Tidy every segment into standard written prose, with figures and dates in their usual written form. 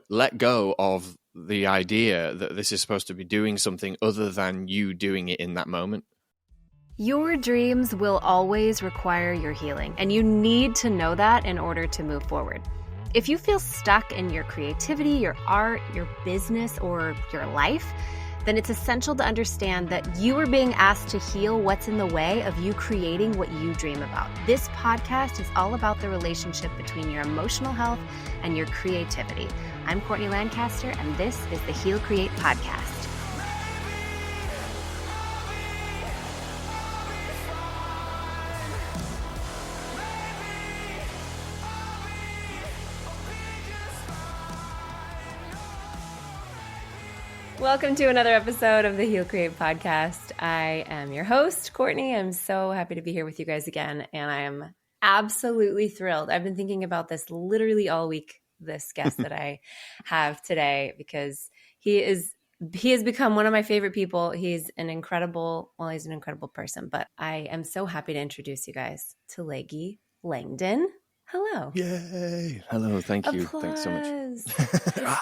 let go of the idea that this is supposed to be doing something other than you doing it in that moment. Your dreams will always require your healing, and you need to know that in order to move forward. If you feel stuck in your creativity, your art, your business, or your life, then it's essential to understand that you are being asked to heal what's in the way of you creating what you dream about. This podcast is all about the relationship between your emotional health and your creativity. I'm Courtney Lancaster, and this is the Heal Create Podcast. Welcome to another episode of the Heal Create Podcast. I am your host, Courtney. I'm so happy to be here with you guys again, and I am absolutely thrilled. I've been thinking about this literally all week, this guest that I have today, because he has become one of my favorite people. He's an incredible person, but I am so happy to introduce you guys to Leggy Langdon. Hello. Yay. Hello. Thank you. Applause. Thanks so much.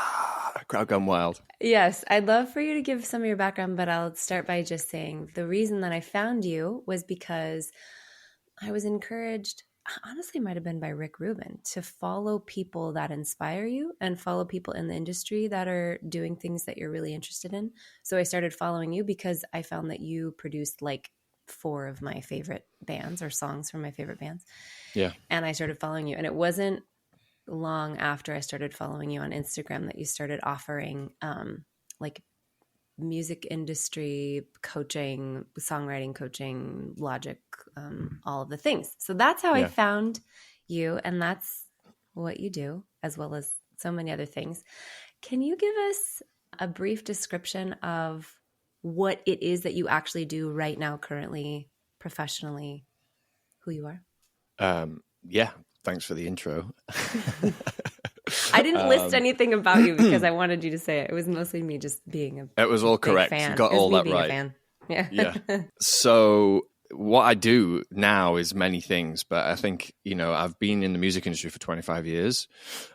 Crowd gone wild. Yes. I'd love for you to give some of your background, but I'll start by just saying the reason that I found you was because I was encouraged, honestly, might have been by Rick Ruben, to follow people that inspire you and follow people in the industry that are doing things that you're really interested in. So I started following you because I found that you produced like 4 of my favorite bands or songs from my favorite bands. Yeah. And I started following you. And it wasn't long after I started following you on Instagram that you started offering like music industry coaching, songwriting coaching, Logic, all of the things. So that's how I found you, and that's what you do, as well as so many other things. Can you give us a brief description of what it is that you actually do right now, currently, professionally, who you are? Yeah. Thanks for the intro. I didn't list anything about you because I wanted you to say it. It was mostly me just being a It was all correct. fan. You got all that right. Fan. Yeah. Yeah. So what I do now is many things, but I think, I've been in the music industry for 25 years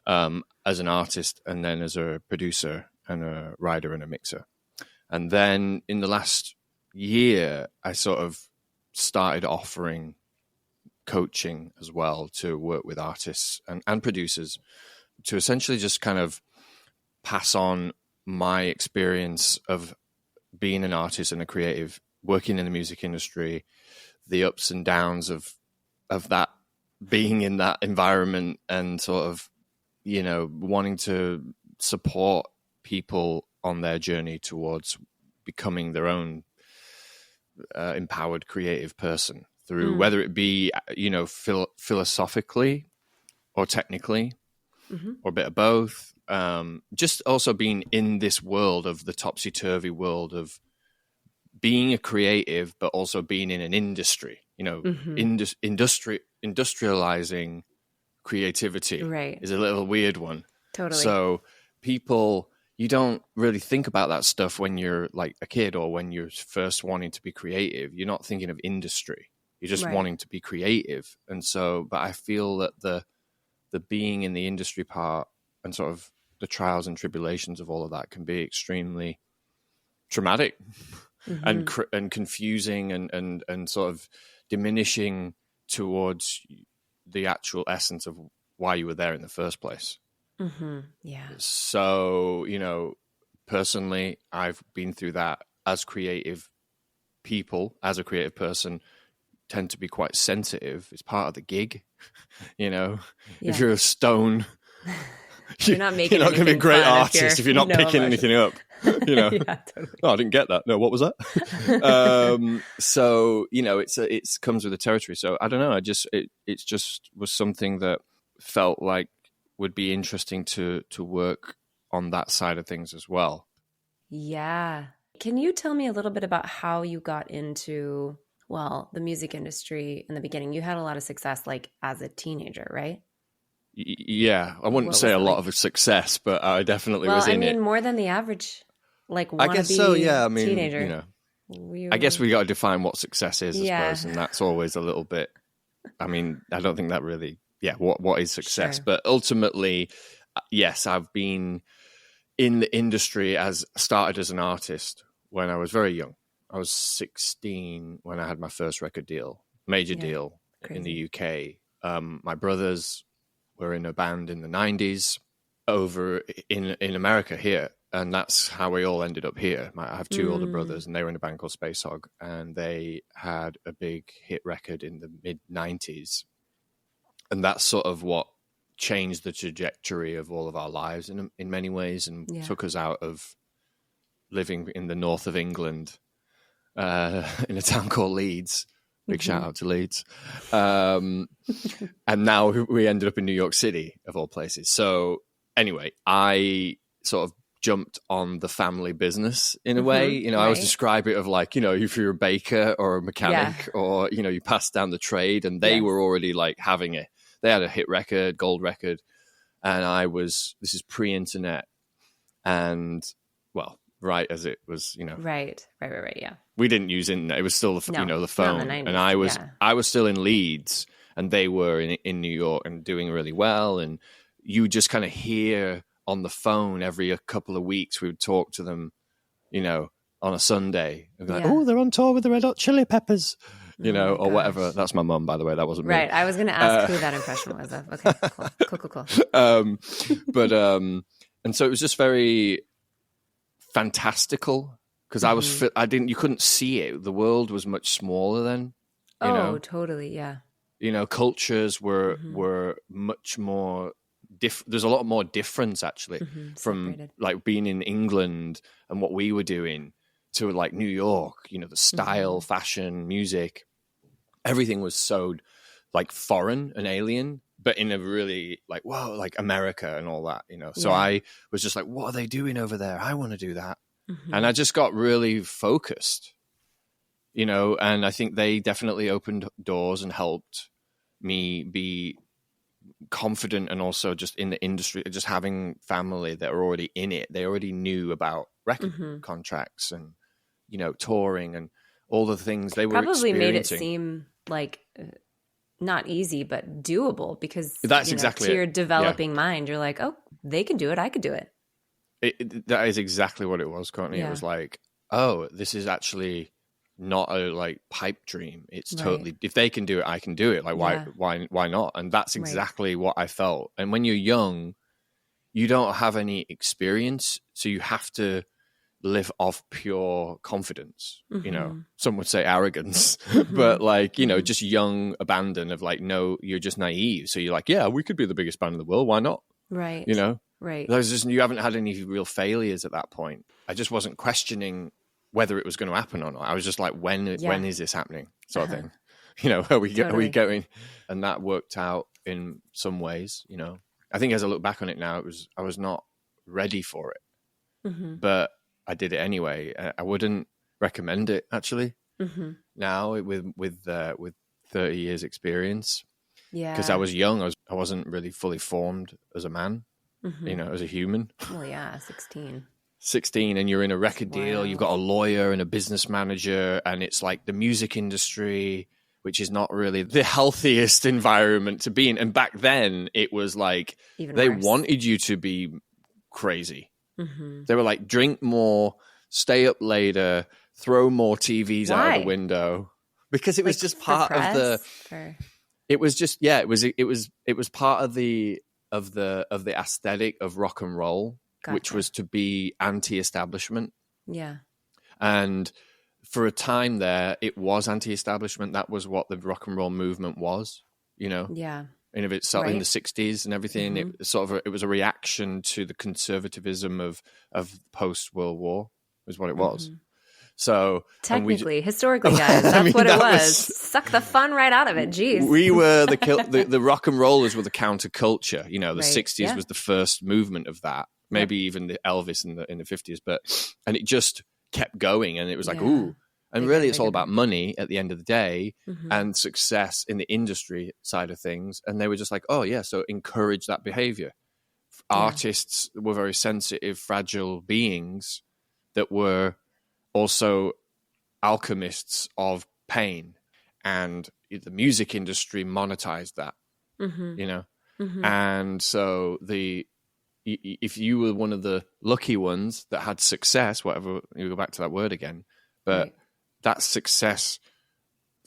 as an artist, and then as a producer and a writer and a mixer. And then in the last year, I sort of started offering coaching as well to work with artists and producers to essentially just kind of pass on my experience of being an artist and a creative, working in the music industry, the ups and downs of that, being in that environment, and sort of, wanting to support people on their journey towards becoming their own empowered creative person through whether it be, philosophically or technically or a bit of both. Just also being in this world of the topsy-turvy world of being a creative, but also being in an industry, industrializing creativity is a little weird one. Totally. So people, you don't really think about that stuff when you're like a kid or when you're first wanting to be creative. You're not thinking of industry. You're just wanting to be creative. And so, but I feel that the being in the industry part and sort of the trials and tribulations of all of that can be extremely traumatic and confusing and sort of diminishing towards the actual essence of why you were there in the first place. Yeah. So, personally, I've been through that as creative people, as a creative person, tend to be quite sensitive. It's part of the gig, If you're a stone, you're not going to be a great artist if you're not picking anything up. Yeah, totally. Oh, I didn't get that. No, what was that? So it comes with the territory. So I don't know. It just was something that felt like would be interesting to work on that side of things as well. Yeah. Can you tell me a little bit about how you got into the music industry in the beginning? You had a lot of success like as a teenager, right? Yeah. I wouldn't say a lot of success, but I definitely was in it. More than the average, I guess so, yeah. I mean, teenager. I guess we got to define what success is, I suppose, and that's always a little bit, I don't think that really, what is success? Sure. But ultimately, yes, I've been in the industry started as an artist when I was very young. I was 16 when I had my first record deal, major deal. Crazy. In the UK. My brothers were in a band in the 90s over in America here. And that's how we all ended up here. I have two older brothers, and they were in a band called Space Hog, and they had a big hit record in the mid-90s. And that's sort of what changed the trajectory of all of our lives in many ways, and took us out of living in the north of England in a town called Leeds. Big shout out to Leeds. And now we ended up in New York City, of all places. So anyway, I sort of jumped on the family business in a way. You know, I always describe it of like, you know, if you're a baker or a mechanic or, you know, you pass down the trade, and they were already like having it. They had a hit record, gold record. And this is pre-internet. And well, right as it was, you know. Right, yeah. We didn't use internet. It was still the phone. The 90s, and I was still in Leeds, and they were in New York and doing really well. And you just kind of hear on the phone every couple of weeks, we would talk to them, you know, on a Sunday. And be like, oh, they're on tour with the Red Hot Chili Peppers, you know, or whatever. That's my mum, by the way. That wasn't me. Right. I was going to ask who that impression was of. Okay, cool. And so it was just very fantastical, because you couldn't see it. The world was much smaller then. You know? Totally. Yeah. You know, cultures were much more there's a lot more difference actually from like being in England and what we were doing to like New York. You know, the style, fashion, music, everything was so like foreign and alien, but in a really like, whoa, like America and all that, you know. So I was just like, what are they doing over there? I want to do that. And I just got really focused, you know, and I think they definitely opened doors and helped me be confident, and also just in the industry, just having family that are already in it. They already knew about record contracts and, you know, touring and all the things they were probably made it seem like not easy, but doable, because that's exactly to your developing mind, you're like, oh, they can do it. I could do it. That is exactly what it was, Courtney. It was like, oh, this is actually not a like pipe dream. It's totally, if they can do it, I can do it. Like why not? And that's exactly what I felt. And when you're young, you don't have any experience, so you have to live off pure confidence. You know, some would say arrogance, but like, you know, just young abandon of like, no, you're just naive. So you're like, yeah, we could be the biggest band in the world. Why not? Right. You know, right. You haven't had any real failures at that point. I just wasn't questioning whether it was going to happen or not. I was just like, when is this happening, sort of thing. You know, are we going? And that worked out in some ways. You know, I think as I look back on it now, I was not ready for it, but I did it anyway. I wouldn't recommend it actually now with 30 years experience. Yeah, because I was young. I wasn't really fully formed as a man. You know, as a human. Well, yeah, 16, and you're in a record deal. You've got a lawyer and a business manager, and it's like the music industry, which is not really the healthiest environment to be in. And back then, it was like they wanted you to be crazy. They were like, drink more, stay up later, throw more TVs out of the window, because it was just part of the. It was just it was part of the aesthetic of rock and roll. Gotcha. Which was to be anti-establishment. Yeah. And for a time there, it was anti-establishment. That was what the rock and roll movement was, you know? Yeah. And if it's in the 60s and everything, it was a reaction to the conservatism of post-World War, is what it was. So technically, historically, guys, that's what it was. Suck the fun right out of it. Jeez. We were the rock and rollers were the counterculture. You know, the 60s was the first movement of that. Maybe even the Elvis in the 50s, and it just kept going, and it was like, ooh. And really, it's all about money at the end of the day, and success in the industry side of things. And they were just like, oh yeah, so encourage that behavior. Artists were very sensitive, fragile beings that were also alchemists of pain, and the music industry monetized that, you know. And so if you were one of the lucky ones that had success, whatever, you go back to that word again, but right. That success,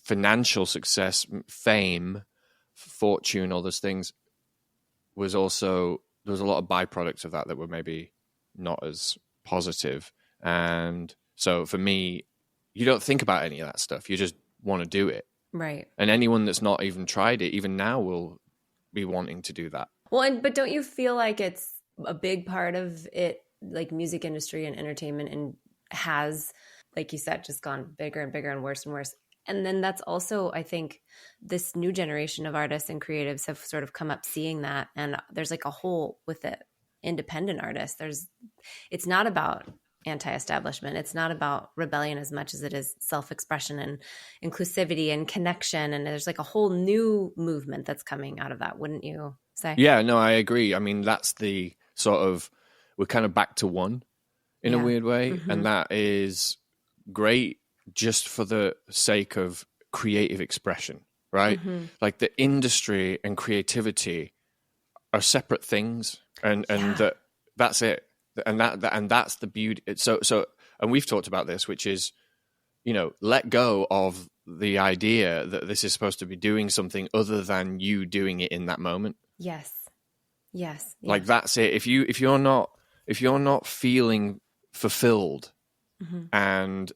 financial success, fame, fortune, all those things, was also, there was a lot of byproducts of that were maybe not as positive. And so for me, you don't think about any of that stuff. You just want to do it. Right. And anyone that's not even tried it, even now, will be wanting to do that. Well, but don't you feel like it's a big part of it, like music industry and entertainment, and has, like you said, just gone bigger and bigger and worse and worse? And then that's also, I think, this new generation of artists and creatives have sort of come up seeing that. And there's like a hole with it. Independent artists, it's not about anti-establishment. It's not about rebellion as much as it is self-expression and inclusivity and connection. And there's like a whole new movement that's coming out of that, wouldn't you say? Yeah, no, I agree. I mean, that's the sort of, we're kind of back to one in a weird way. Mm-hmm. And that is great just for the sake of creative expression, right? Mm-hmm. Like the industry and creativity are separate things. And that's it. And that's the beauty. So, and we've talked about this, which is, let go of the idea that this is supposed to be doing something other than you doing it in that moment. Yes. Like that's it. If you're not feeling fulfilled mm-hmm. and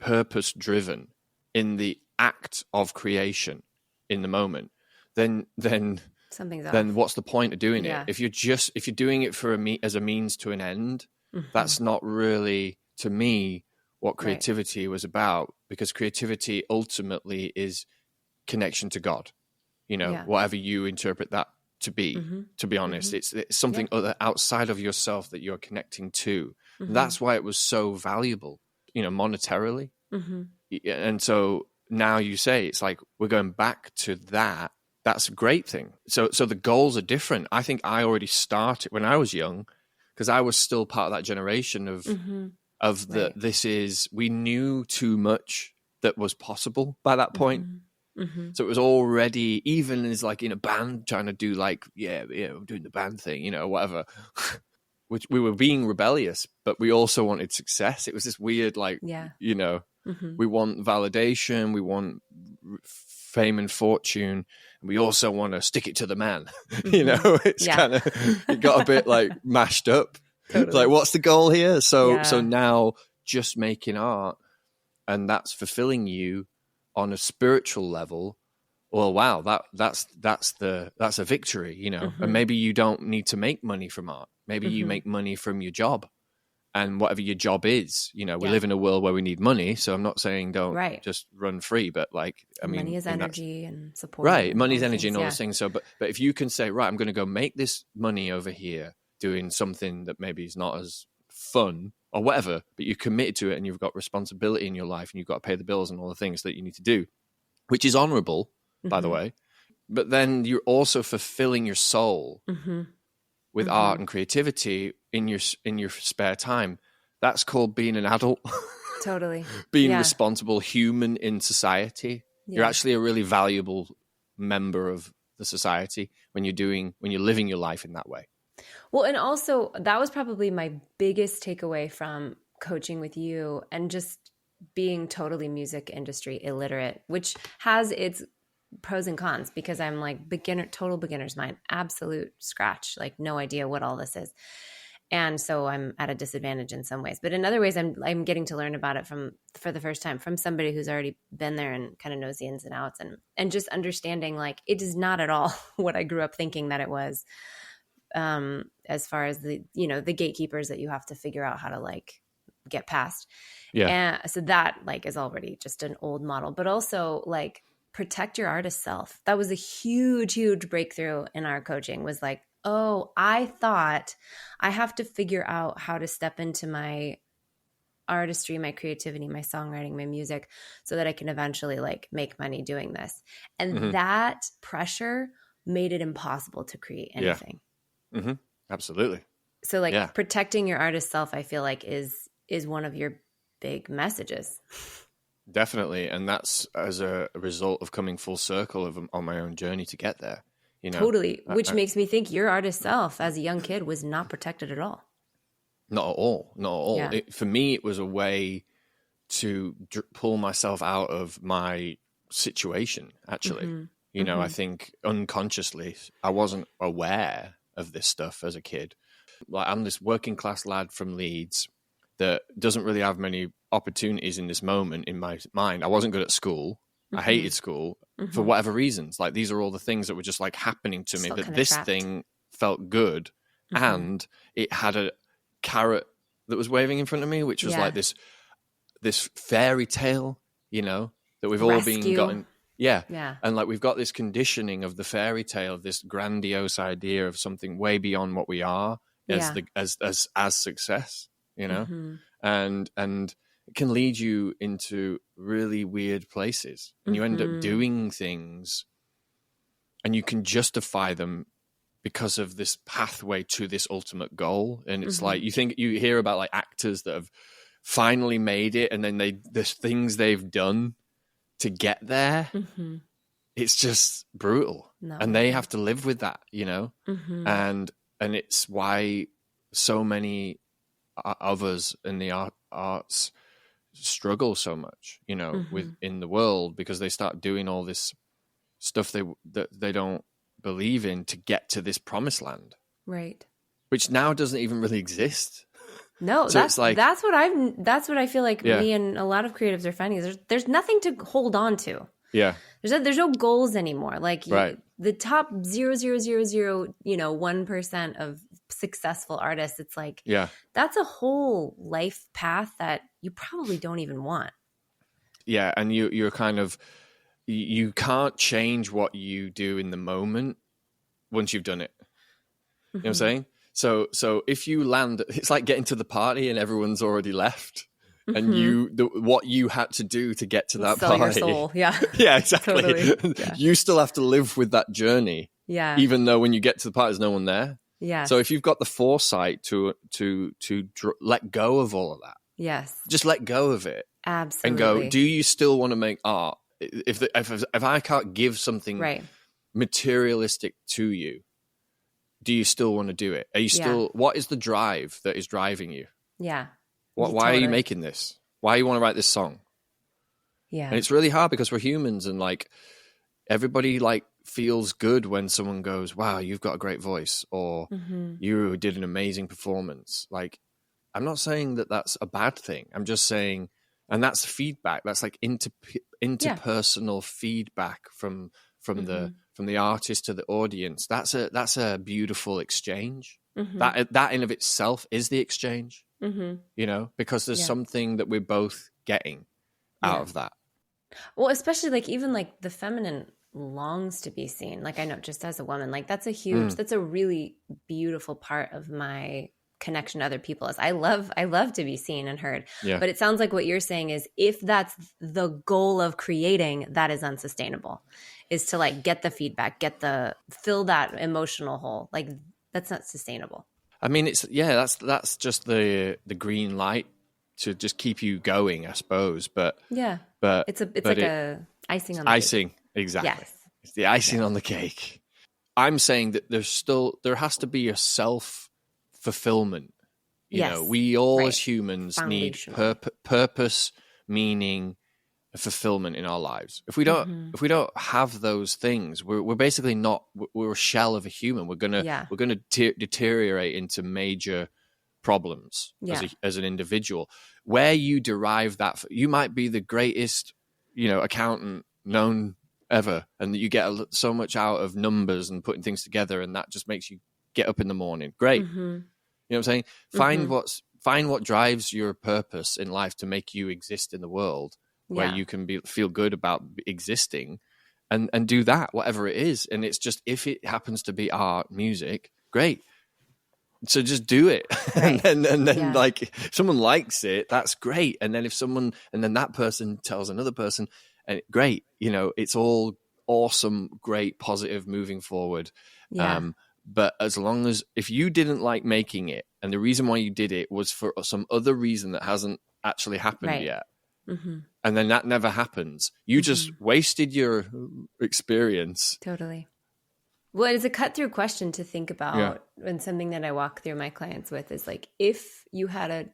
purpose driven in the act of creation in the moment, then something's off. Then what's the point of doing it? If you're doing it for as a means to an end, mm-hmm. that's not really, to me, what creativity was about, because creativity ultimately is connection to God. Whatever you interpret that to be, mm-hmm. to be honest, mm-hmm. it's something other outside of yourself that you're connecting to. Mm-hmm. That's why it was so valuable, monetarily. Mm-hmm. And so now you say it's like we're going back to that. That's a great thing. So the goals are different. I think I already started when I was young, because I was still part of that generation of we knew too much that was possible by that point. Mm-hmm. Mm-hmm. So it was already, even as like in a band trying to do like, I'm doing the band thing, whatever. Which we were being rebellious, but we also wanted success. It was this weird, like, mm-hmm. we want validation, we want fame and fortune, and we also want to stick it to the man. Mm-hmm. It's kind of, it got a bit like mashed up. Totally. It's like, what's the goal here? So now just making art, and that's fulfilling you on a spiritual level. Well, wow, that's a victory, mm-hmm. and maybe you don't need to make money from art. Maybe mm-hmm. you make money from your job, and whatever your job is, we live in a world where we need money. So I'm not saying don't just run free, but like, I mean, money is energy and support. Right. Money is energy and all those things. So, but if you can say, right, I'm going to go make this money over here doing something that maybe is not as fun or whatever, but you're committed to it and you've got responsibility in your life and you've got to pay the bills and all the things that you need to do, which is honorable, mm-hmm. by the way. But then you're also fulfilling your soul mm-hmm. with mm-hmm. art and creativity in your spare time. That's called being an adult. Totally. Being responsible human in society. Yeah. You're actually a really valuable member of the society when you're living your life in that way. Well, and also that was probably my biggest takeaway from coaching with you and just being totally music industry illiterate, which has its pros and cons, because I'm like total beginner's mind, absolute scratch, like no idea what all this is. And so I'm at a disadvantage in some ways, but in other ways I'm getting to learn about it for the first time from somebody who's already been there and kind of knows the ins and outs, and just understanding like it is not at all what I grew up thinking that it was. As far as the gatekeepers that you have to figure out how to like get past. Yeah. And so that like is already just an old model, but also like protect your artist self. That was a huge, huge breakthrough in our coaching, was like, oh, I thought I have to figure out how to step into my artistry, my creativity, my songwriting, my music, so that I can eventually like make money doing this. And mm-hmm. that pressure made it impossible to create anything. Yeah. Mm-hmm. Absolutely. So like protecting your artist self, I feel like is one of your big messages. Definitely. And that's as a result of coming full circle on my own journey to get there. you know? Totally. Which makes me think your artist self as a young kid was not protected at all. Not at all. Not at all. Yeah. For me, it was a way to pull myself out of my situation, actually. Mm-hmm. You know, I think unconsciously, I wasn't aware of this stuff as a kid. Like, I'm this working class lad from Leeds that doesn't really have many opportunities in this moment in my mind. I wasn't good at school. I hated school for whatever reasons. Like, these are all the things that were just like happening to me. But this thing felt good, and it had a carrot that was waving in front of me, which was like this fairy tale, you know, that we've all been gotten. Yeah. And like, we've got this conditioning of the fairy tale, of this grandiose idea of something way beyond what we are as success, you know, and it can lead you into really weird places, and you end up doing things and you can justify them because of this pathway to this ultimate goal. And it's like, you hear about like actors that have finally made it, and then there's things they've done to get there. It's just brutal. And they have to live with that, you know? And it's why so many of us in the arts struggle so much, you know, in the world, because they start doing all this stuff that they don't believe in to get to this promised land. Right. Which now doesn't even really exist. No, so that's what I feel like me and a lot of creatives are finding is there's nothing to hold on to. Yeah. There's no goals anymore. Like the top 0.000, 1% of successful artists, it's like, that's a whole life path that you probably don't even want. Yeah. And you're kind of, you can't change what you do in the moment once you've done it. You know what I'm saying? So if you land, it's like getting to the party and everyone's already left. And what you had to do to get to that sell party. Your soul. Yeah. Yeah, exactly. Totally. Yeah. You still have to live with that journey. Yeah. Even though when you get to the party, there's no one there. Yeah. So if you've got the foresight to let go of all of that. Yes. Just let go of it. Absolutely. And go, do you still want to make art? If I can't give something materialistic to you, do you still want to do it? Are you still, what is the drive that is driving you? Yeah. Why are you making this? Why you want to write this song? Yeah. And it's really hard because we're humans, and like everybody like feels good when someone goes, wow, you've got a great voice, or you did an amazing performance. Like, I'm not saying that that's a bad thing. I'm just saying, and that's feedback. That's like interpersonal feedback from the artist to the audience. That's a beautiful exchange. That in of itself is the exchange. You know, because there's something that we're both getting out of that. Well, especially like even like the feminine longs to be seen. Like, I know just as a woman, like that's a really beautiful part of my connection to other people is I love to be seen and heard. Yeah. But it sounds like what you're saying is if that's the goal of creating, that is unsustainable, is to like get the feedback, fill that emotional hole. Like that's not sustainable. I mean, that's just the green light to just keep you going, I suppose. But it's like a icing on the cake. Exactly. Yes. It's the icing on the cake. I'm saying that there has to be a self-fulfillment. You know, we all as humans need purpose, meaning, fulfillment in our lives. If we don't have those things, we're basically we're a shell of a human. We're gonna deteriorate into major problems as an individual. Where you derive that, you might be the greatest, accountant known ever, and that you get so much out of numbers and putting things together, and that just makes you get up in the morning. Great. You know what I'm saying? Find what drives your purpose in life to make you exist in the world, where you can feel good about existing, and do that, whatever it is. And it's just, if it happens to be art, music, great. So just do it. Right. and then like, if someone likes it, that's great. And then then that person tells another person, and great, it's all awesome, great, positive, moving forward. Yeah. But as long as, if you didn't like making it, and the reason why you did it was for some other reason that hasn't actually happened yet, and then that never happens, you just wasted your experience. Totally. Well, it's a cut through question to think about, and something that I walk through my clients with is like, if you had a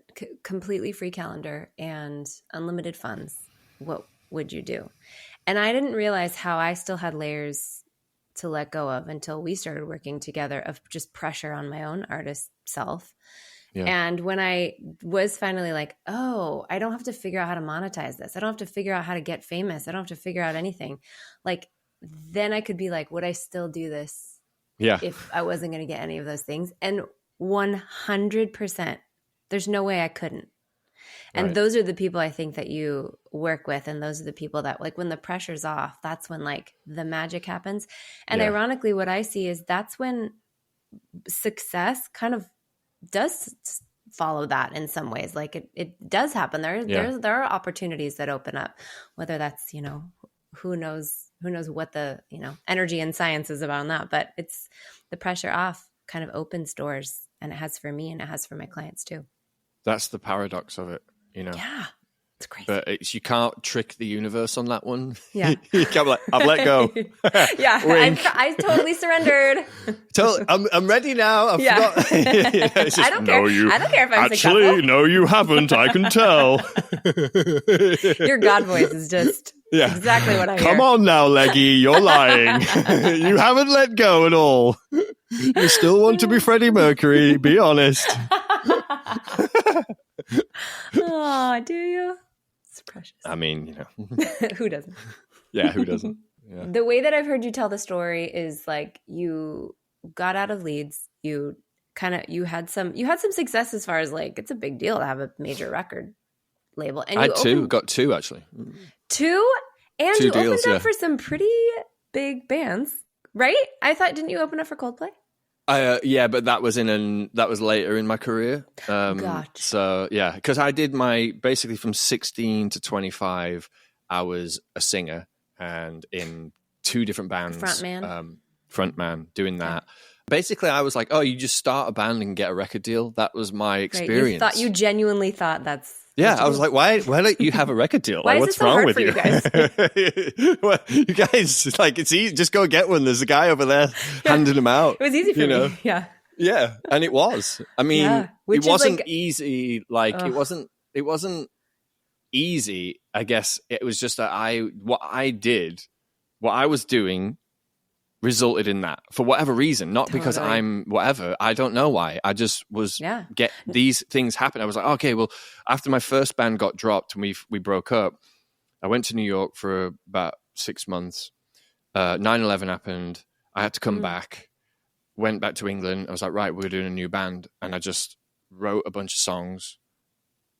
completely free calendar and unlimited funds, what would you do? And I didn't realize how I still had layers to let go of until we started working together, of just pressure on my own artist self. Yeah. And when I was finally like, oh, I don't have to figure out how to monetize this. I don't have to figure out how to get famous. I don't have to figure out anything. Like, then I could be like, would I still do this if I wasn't going to get any of those things? And 100%, there's no way I couldn't. And those are the people I think that you work with. And those are the people that, like, when the pressure's off, that's when like the magic happens. And ironically, what I see is that's when success kind of does follow that in some ways. Like it does happen. There are opportunities that open up, whether that's, you know, who knows what the, you know, energy and science is about on that, but it's the pressure off kind of opens doors, and it has for me and it has for my clients too. That's the paradox of it, you know? Yeah. It's crazy. But you can't trick the universe on that one. Yeah. You can't be like, I've let go. Yeah. I totally surrendered. I'm ready now. I've forgot. I don't care. I don't care if I'm successful. Actually, no, you haven't. I can tell. Your God voice is just exactly what I hear. Come on now, Leggy. You're lying. You haven't let go at all. You still want to be Freddie Mercury. Be honest. Oh, do you? It's precious. I mean, you know. Who doesn't? Yeah, who doesn't? Yeah. The way that I've heard you tell the story is like you got out of Leeds, you had some success as far as like it's a big deal to have a major record label. And I got two actually. Two? And two you deals, opened up for some pretty big bands, right? Didn't you open up for Coldplay? Yeah, but that was later in my career. Gotcha. So yeah, because I did basically from 16 to 25, I was a singer and in two different bands. Frontman, doing that. Basically, I was like, oh, you just start a band and get a record deal. That was my experience. Right. You genuinely thought that's... Yeah, I was like, why don't you have a record deal? Why like, what's wrong with you guys? Well, you guys, like, it's easy. Just go get one. There's a guy over there handing them out. It was easy for me. Yeah. Yeah, and it was. I mean, it wasn't easy. Like, it wasn't easy. I guess it was just that what I was doing resulted in that for whatever reason, not because I'm whatever. I don't know why. I just was get these things happen. I was like, okay, well, after my first band got dropped and we broke up, I went to New York for about 6 months. 9/11 happened. I had to come back. Went back to England. I was like, right, we're doing a new band, and I just wrote a bunch of songs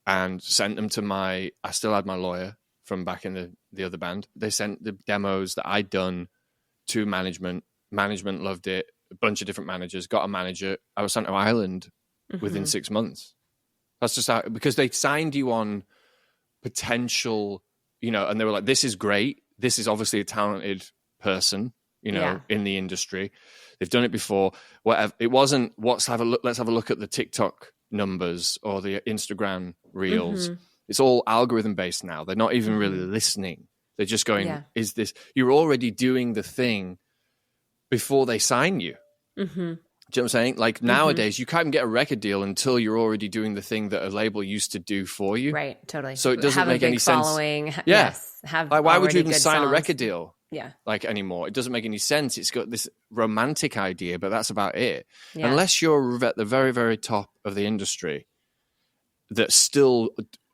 and sent them to I still had my lawyer from back in the other band. They sent the demos that I'd done to management. Management loved it. A bunch of different managers. Got a manager. I was sent to Ireland within 6 months. That's just how, because they signed you on potential, you know, and they were like, this is great. This is obviously a talented person, you know, in the industry. They've done it before. Whatever. It wasn't, let's have a look at the TikTok numbers or the Instagram reels. It's all algorithm based now. They're not even really listening. They're just going, is this, you're already doing the thing before they sign you. Do you know what I'm saying? Like nowadays, you can't even get a record deal until you're already doing the thing that a label used to do for you. Right, totally. So it doesn't make any sense. Following. Yes. Like, why would you even sign a record deal? Yeah. Like anymore. It doesn't make any sense. It's got this romantic idea, but that's about it. Yeah. Unless you're at the very, very top of the industry that still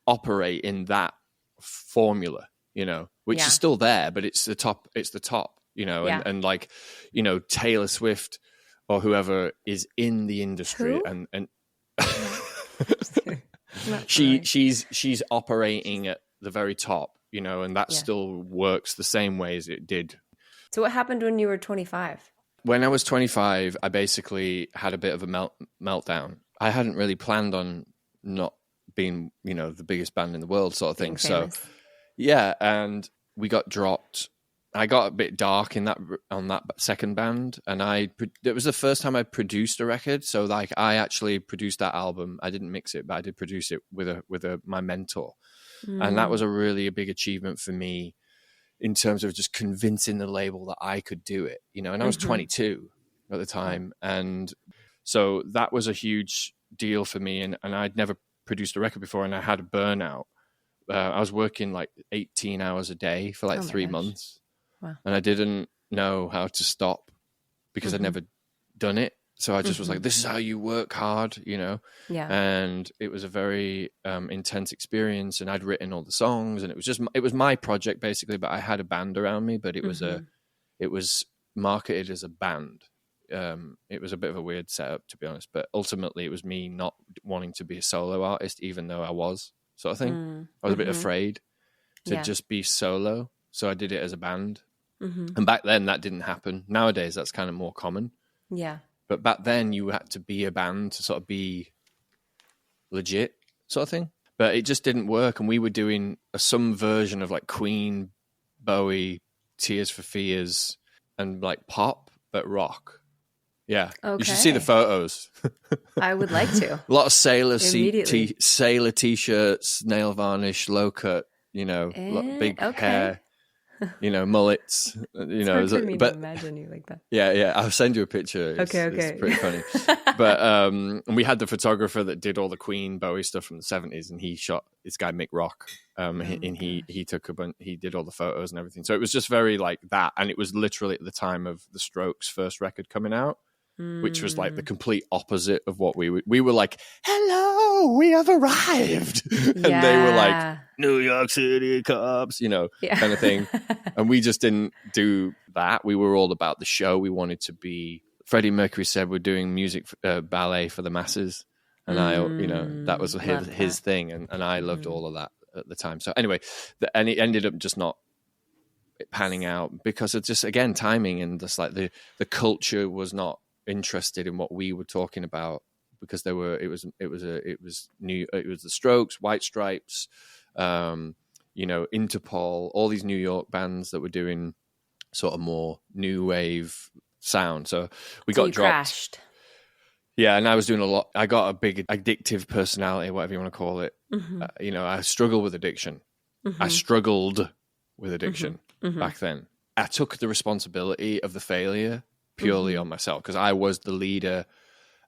operate in that formula, you know, which is still there, but it's the top, you know, and like, you know, Taylor Swift or whoever is in the industry and she's operating at the very top, you know, and that still works the same way as it did. So what happened when you were 25? When I was 25, I basically had a bit of a meltdown. I hadn't really planned on not being, you know, the biggest band in the world sort of thing. So yeah, and we got dropped. I got a bit dark on that second band, and it was the first time I produced a record. So like I actually produced that album. I didn't mix it, but I did produce it with my mentor, and that was a big achievement for me in terms of just convincing the label that I could do it. You know, and I was 22. at the time. And so that was a huge deal for me. And I'd never produced a record before, and I had a burnout. I was working like 18 hours a day for like 3 months. Wow. And I didn't know how to stop because I'd never done it. So I just was like, this is how you work hard, you know? Yeah. And it was a very intense experience, and I'd written all the songs, and it was my project basically, but I had a band around me, but it was marketed as a band. It was a bit of a weird setup, to be honest, but ultimately it was me not wanting to be a solo artist, even though I was, sort of thing. I was a bit afraid to just be solo. So I did it as a band. And back then that didn't happen. Nowadays that's kind of more common. Yeah. But back then you had to be a band to sort of be legit, sort of thing. But it just didn't work. And we were doing some version of like Queen, Bowie, Tears for Fears, and like pop, but rock. Yeah. Okay. You should see the photos. I would like to. A lot of sailor t-shirts, nail varnish, low cut, you know, big hair. You know, mullets. You know, it's hard for me to imagine you like that. Yeah. I'll send you a picture. It's pretty funny. But and we had the photographer that did all the Queen Bowie stuff from the 70s, and he shot this guy Mick Rock. He took he did all the photos and everything. So it was just very like that, and it was literally at the time of the Strokes' first record coming out, which was like the complete opposite of what we were like. Hello, we have arrived, and they were like New York City cops, you know, kind of thing. And we just didn't do that. We were all about the show. We wanted to be. Freddie Mercury said we're doing music ballet for the masses, and you know, that was his thing, and I loved all of that at the time. So anyway, and it ended up just not panning out because it's just, again, timing, and just like the culture was not interested in what we were talking about, because it was the Strokes, White Stripes, you know, Interpol, all these New York bands that were doing sort of more new wave sound. So we got dropped. Crashed. Yeah, and I was doing a lot. I got a big addictive personality, whatever you want to call it. You know, I struggle with addiction. I struggled with addiction back then. I took the responsibility of the failure purely on myself, because I was the leader.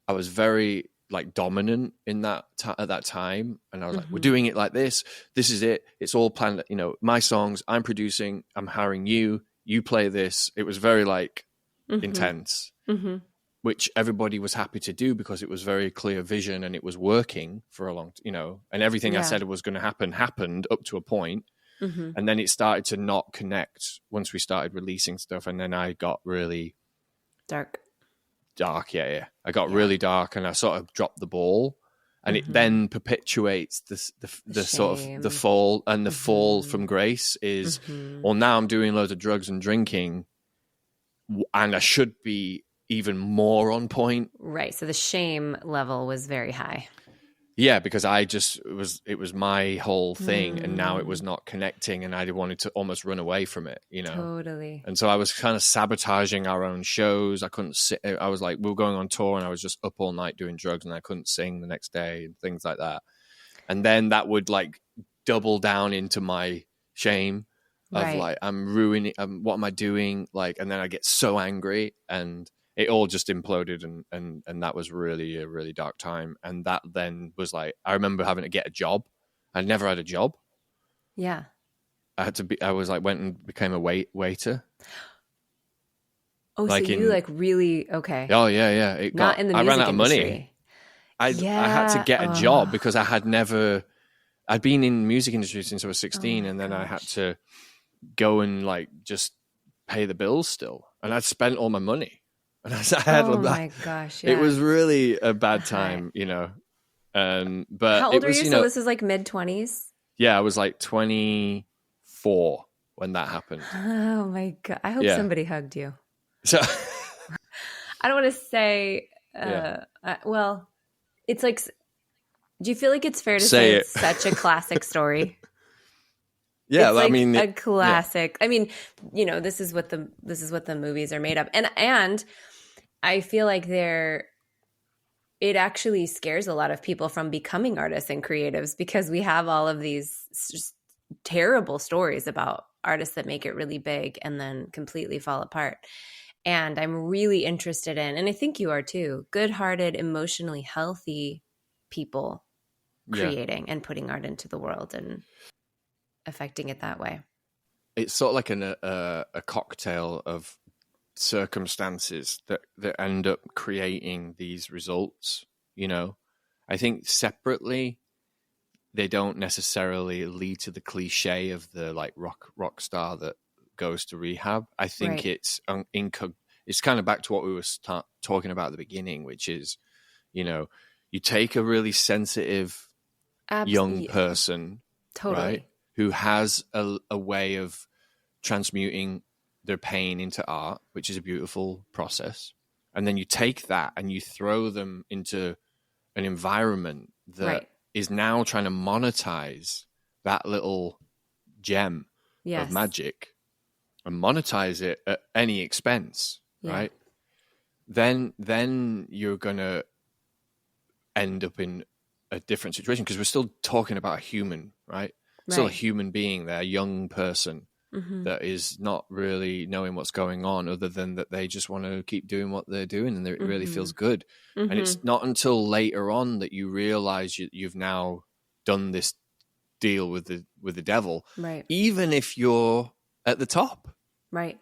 I was very like dominant in that at that time, and I was like, we're doing it like this. This is it. It's all planned. You know, my songs. I'm producing. I'm hiring you. You play this. It was very like intense, which everybody was happy to do because it was very clear vision and it was working for a long, you know, and everything I said was going to happen happened up to a point. And then it started to not connect once we started releasing stuff. And then I got really dark. Yeah. I got really dark, and I sort of dropped the ball, and it then perpetuates the sort of the fall, and the fall from grace is, well, now I'm doing loads of drugs and drinking, and I should be even more on point. Right. So the shame level was very high. Yeah, because it was my whole thing, and now it was not connecting, and I wanted to almost run away from it, you know? Totally. And so I was kind of sabotaging our own shows. I couldn't sit. I was like, we were going on tour, and I was just up all night doing drugs, and I couldn't sing the next day and things like that. And then that would like double down into my shame of like, I'm ruining, what am I doing? Like, and then I get so angry, and it all just imploded, and that was really a really dark time. And that then was like, I remember having to get a job. I'd never had a job. Yeah. I was like, went and became a waiter. Oh, like so you like really, okay. Oh yeah. Not in the music I ran out of industry. money. I had to get a job because I'd been in the music industry since I was 16, and then I had to go and like just pay the bills still. And I'd spent all my money. And I had my gosh, yeah. It was really a bad time, you know. But how old are you? So this is like mid-20s? Yeah, I was like 24 when that happened. Oh my God. I hope somebody hugged you. So I don't want to say, well, it's like, do you feel like it's fair to say it's such a classic story? Yeah, it's like I mean, a classic. I mean, you know, this is what the movies are made of, and I feel like it actually scares a lot of people from becoming artists and creatives, because we have all of these just terrible stories about artists that make it really big and then completely fall apart. And I'm really interested in, and I think you are too, good-hearted, emotionally healthy people creating and putting art into the world and affecting it that way. It's sort of like a cocktail of circumstances that end up creating these results, you know. I think separately they don't necessarily lead to the cliche of the like rock star that goes to rehab. I think it's kind of back to what we were talking about at the beginning, which is, you know, you take a really sensitive young person, right, who has a way of transmuting their pain into art, which is a beautiful process. And then you take that and you throw them into an environment that is now trying to monetize that little gem of magic and monetize it at any expense, right? Then you're going to end up in a different situation, because we're still talking about a human, right? Still a human being there, a young person that is not really knowing what's going on, other than that they just want to keep doing what they're doing and it really feels good. And it's not until later on that you realize you've now done this deal with the devil, even if you're at the top. Right.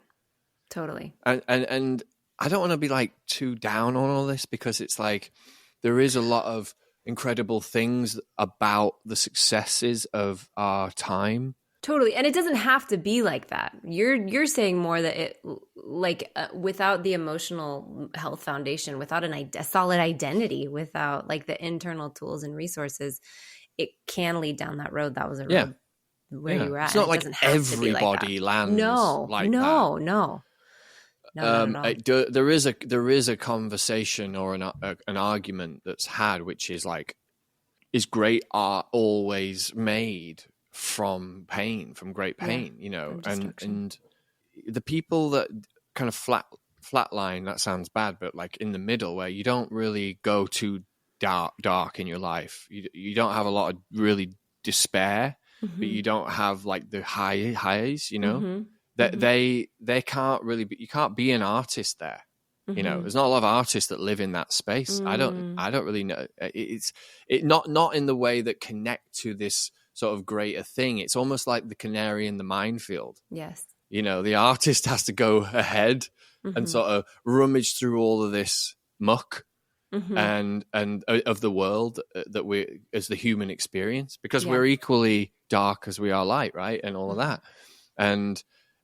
Totally. And I don't want to be like too down on all this, because it's like there is a lot of incredible things about the successes of our time. Totally. And it doesn't have to be like that. You're saying more that it, like, without the emotional health foundation, without a solid identity, without like the internal tools and resources, it can lead down that road. That was a road where you were at. It's not like everybody lands like that. No. There is a conversation or an argument that's had, which is like, is great art always made from pain, from great pain, you know? And the people that kind of flatline, that sounds bad, but like in the middle, where you don't really go too dark in your life, you don't have a lot of really despair, but you don't have like the highs, you know? That they can't really be, you can't be an artist there. You know, there's not a lot of artists that live in that space. I don't really know. It's not in the way that connect to this sort of greater thing. It's almost like the canary in the minefield. Yes. You know, the artist has to go ahead and sort of rummage through all of this muck and of the world that we, as the human experience, because we're equally dark as we are light, right? And all of that.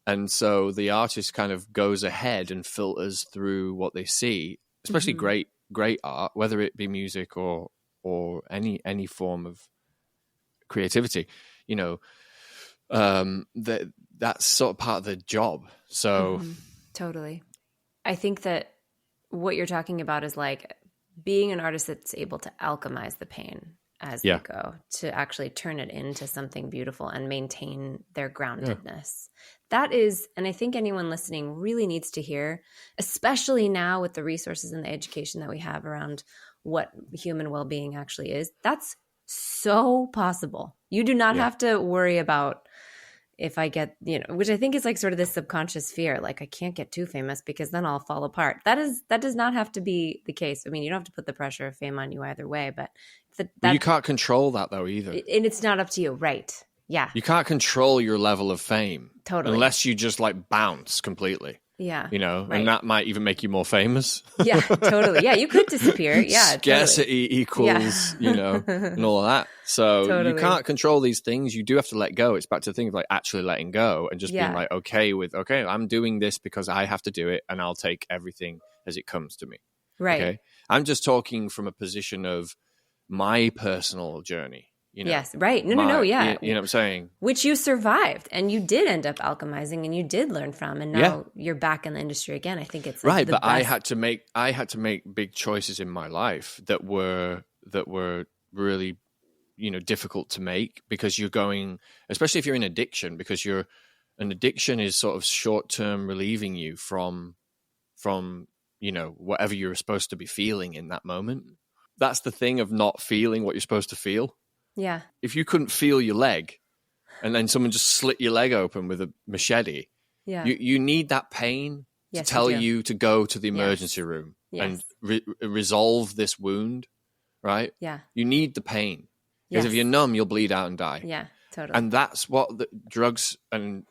And so the artist kind of goes ahead and filters through what they see, especially great art, whether it be music or any form of creativity. You know, that's sort of part of the job. So totally. I think that what you're talking about is like being an artist that's able to alchemize the pain as they go, to actually turn it into something beautiful and maintain their groundedness. That is, and I think anyone listening really needs to hear, especially now with the resources and the education that we have around what human well-being actually is. That's so possible. You do not have to worry about, if I get, you know, which I think is like sort of this subconscious fear, like I can't get too famous because then I'll fall apart. That does not have to be the case. I mean, you don't have to put the pressure of fame on you either way, but you can't control that though either. And it's not up to you. Right. Yeah. You can't control your level of fame. Totally. Unless you just like bounce completely. Yeah. You know, and that might even make you more famous. Yeah, totally. Yeah, you could disappear. Yeah. Scarcity equals, you know, and all of that. So you can't control these things. You do have to let go. It's back to the thing of like actually letting go and just being like, okay, I'm doing this because I have to do it, and I'll take everything as it comes to me. Right. Okay. I'm just talking from a position of my personal journey. You know, yes, right. No, yeah. You know what I'm saying? Which you survived, and you did end up alchemizing, and you did learn from, and now you're back in the industry again. I think it's like right, but I had to make big choices in my life that were really, you know, difficult to make, because you're going, especially if you're in addiction, because an addiction is sort of short-term relieving you from, you know, whatever you're supposed to be feeling in that moment. That's the thing of not feeling what you're supposed to feel. Yeah. If you couldn't feel your leg and then someone just slit your leg open with a machete, you need that pain to tell you to go to the emergency room and resolve this wound, right? Yeah. You need the pain. Because if you're numb, you'll bleed out and die. Yeah, totally. And that's what the drugs and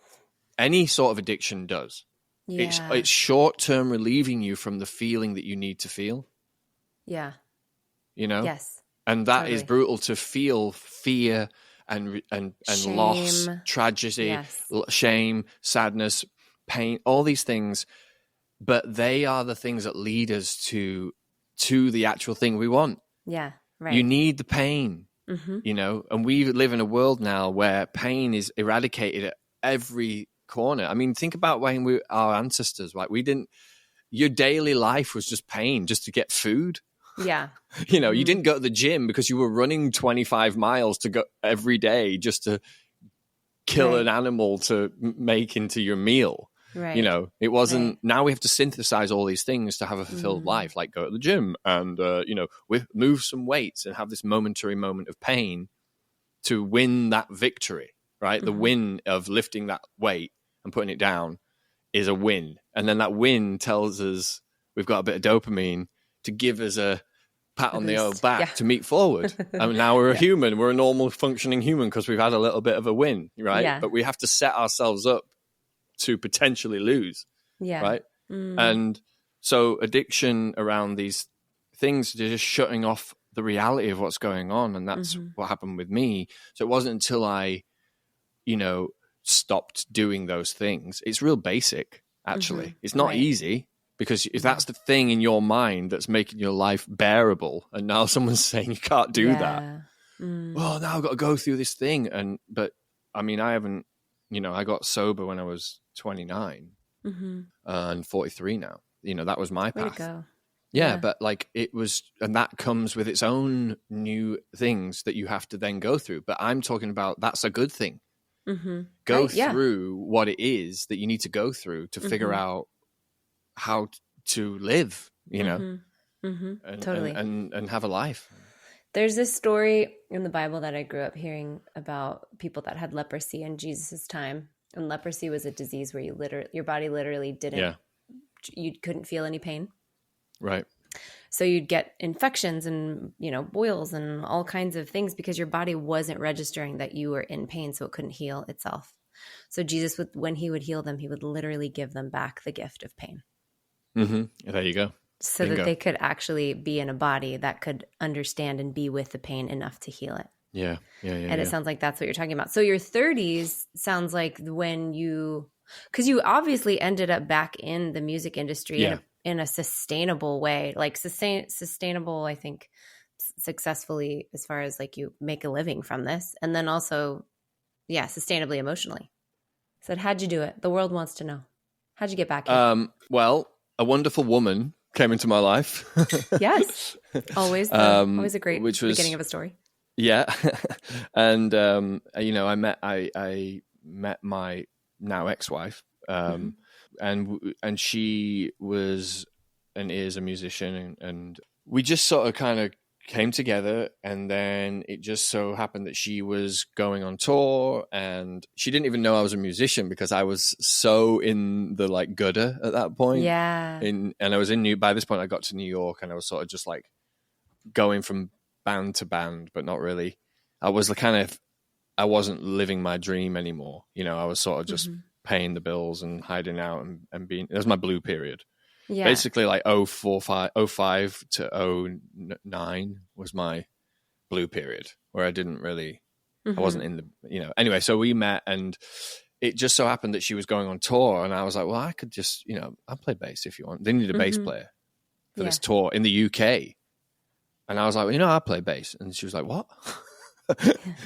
any sort of addiction does. Yeah. It's short-term relieving you from the feeling that you need to feel. Yeah. You know? Yes. And that is brutal to feel fear and shame. Loss, tragedy, shame, sadness, pain, all these things. But they are the things that lead us to the actual thing we want. Yeah, right. You need the pain, you know, and we live in a world now where pain is eradicated at every corner. I mean, think about when our ancestors, like your daily life was just pain just to get food. Yeah. You know, you didn't go to the gym because you were running 25 miles to go every day just to kill an animal to make into your meal. Right. You know, it wasn't, now we have to synthesize all these things to have a fulfilled life, like go to the gym and, you know, move some weights and have this momentary moment of pain to win that victory, right? The win of lifting that weight and putting it down is a win. And then that win tells us we've got a bit of dopamine to give us a pat on the old back to meet forward. I mean, now we're a human, we're a normal functioning human because we've had a little bit of a win, right? Yeah. But we have to set ourselves up to potentially lose, right? And so addiction around these things, they're just shutting off the reality of what's going on. And that's what happened with me. So it wasn't until I, you know, stopped doing those things. It's real basic, actually. It's not easy, because if that's the thing in your mind that's making your life bearable, and now someone's saying you can't do that, well, now I've got to go through this thing. But I mean, I haven't, you know, I got sober when I was 29 and 43 now. You know, that was my path. Way to go. Yeah, but like it was, and that comes with its own new things that you have to then go through. But I'm talking about that's a good thing. Go through what it is that you need to go through to figure out how to live, you know, totally, and have a life. There's this story in the Bible that I grew up hearing about people that had leprosy in Jesus's time. And leprosy was a disease where your body literally didn't, you couldn't feel any pain. Right. So you'd get infections and, you know, boils and all kinds of things because your body wasn't registering that you were in pain, so it couldn't heal itself. So Jesus, when he would heal them, he would literally give them back the gift of pain. There you go. So that they could actually be in a body that could understand and be with the pain enough to heal it. Yeah. And it sounds like that's what you're talking about. So your 30s sounds like when because you obviously ended up back in the music industry in a sustainable way, like sustainable, I think, successfully as far as like you make a living from this. And then also, sustainably emotionally. So how'd you do it? The world wants to know. How'd you get back in? Well, a wonderful woman came into my life. Yes. Always a great beginning of a story. Yeah. And, you know, I met my now ex-wife, and she was and is a musician, and we just sort of kind of came together, and then it just so happened that she was going on tour, and she didn't even know I was a musician because I was so in the like gutter at that point. Yeah. And I was by this point I got to New York, and I was sort of just like going from band to band, but not really. I wasn't living my dream anymore. You know, I was sort of just paying the bills and hiding out and being, it was my blue period. Yeah. Basically like 05 to 09 was my blue period where I didn't really, I wasn't in the, you know, anyway, so we met, and it just so happened that she was going on tour, and I was like, well, I could just, you know, I'll play bass if you want. They needed a bass player for this tour in the UK. And I was like, well, you know, I'll play bass. And she was like, what?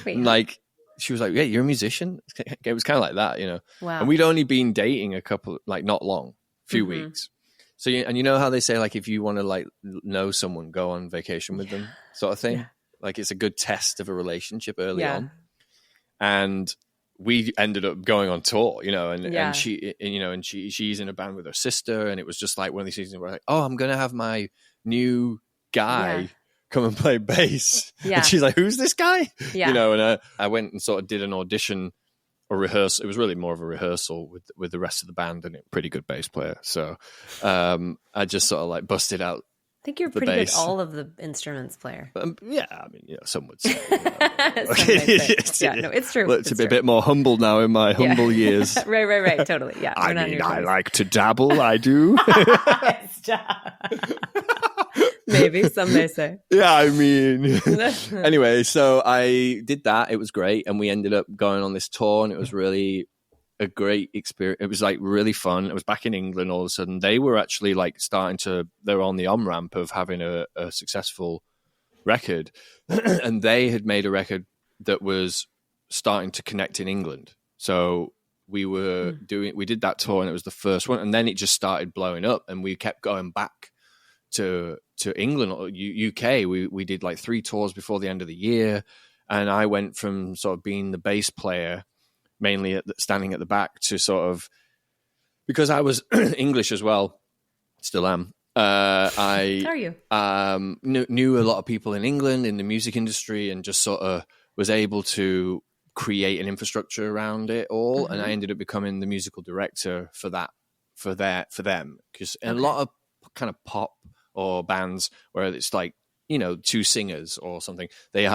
Like, she was like, yeah, you're a musician? It was kind of like that, you know. Wow. And we'd only been dating not long, few weeks. So, and you know how they say, like, if you want to, like, know someone, go on vacation with them sort of thing? Yeah. Like, it's a good test of a relationship early on. And we ended up going on tour, you know, and she, you know, and she's in a band with her sister. And it was just like one of these seasons where like, oh, I'm going to have my new guy come and play bass. And she's like, who's this guy? You know, and I went and sort of did an audition a rehearsal. It was really more of a rehearsal with the rest of the band and a pretty good bass player. So I just sort of like busted out. I think you're pretty good at all of the instruments player. Yeah, I mean, some would say. Yeah, no, it's true. It's a bit more humble now in my humble years. Right. Totally. Yeah. I mean, I like to dabble. I do. Maybe some may say. Yeah, I mean. Anyway, so I did that. It was great, and we ended up going on this tour, and it was really a great experience. It was like really fun. It was back in England all of a sudden. They were actually like they were on the on-ramp of having a successful record. And they had made a record that was starting to connect in England. So we did that tour, and it was the first one. And then it just started blowing up, and we kept going back to England or UK. We did like 3 tours before the end of the year. And I went from sort of being the bass player, mainly standing at the back, to sort of, because I was English as well, still am. How are you? Knew a lot of people in England in the music industry, and just sort of was able to create an infrastructure around it all. And I ended up becoming the musical director for them, because a lot of kind of pop or bands where it's like, 2 singers or something, they'll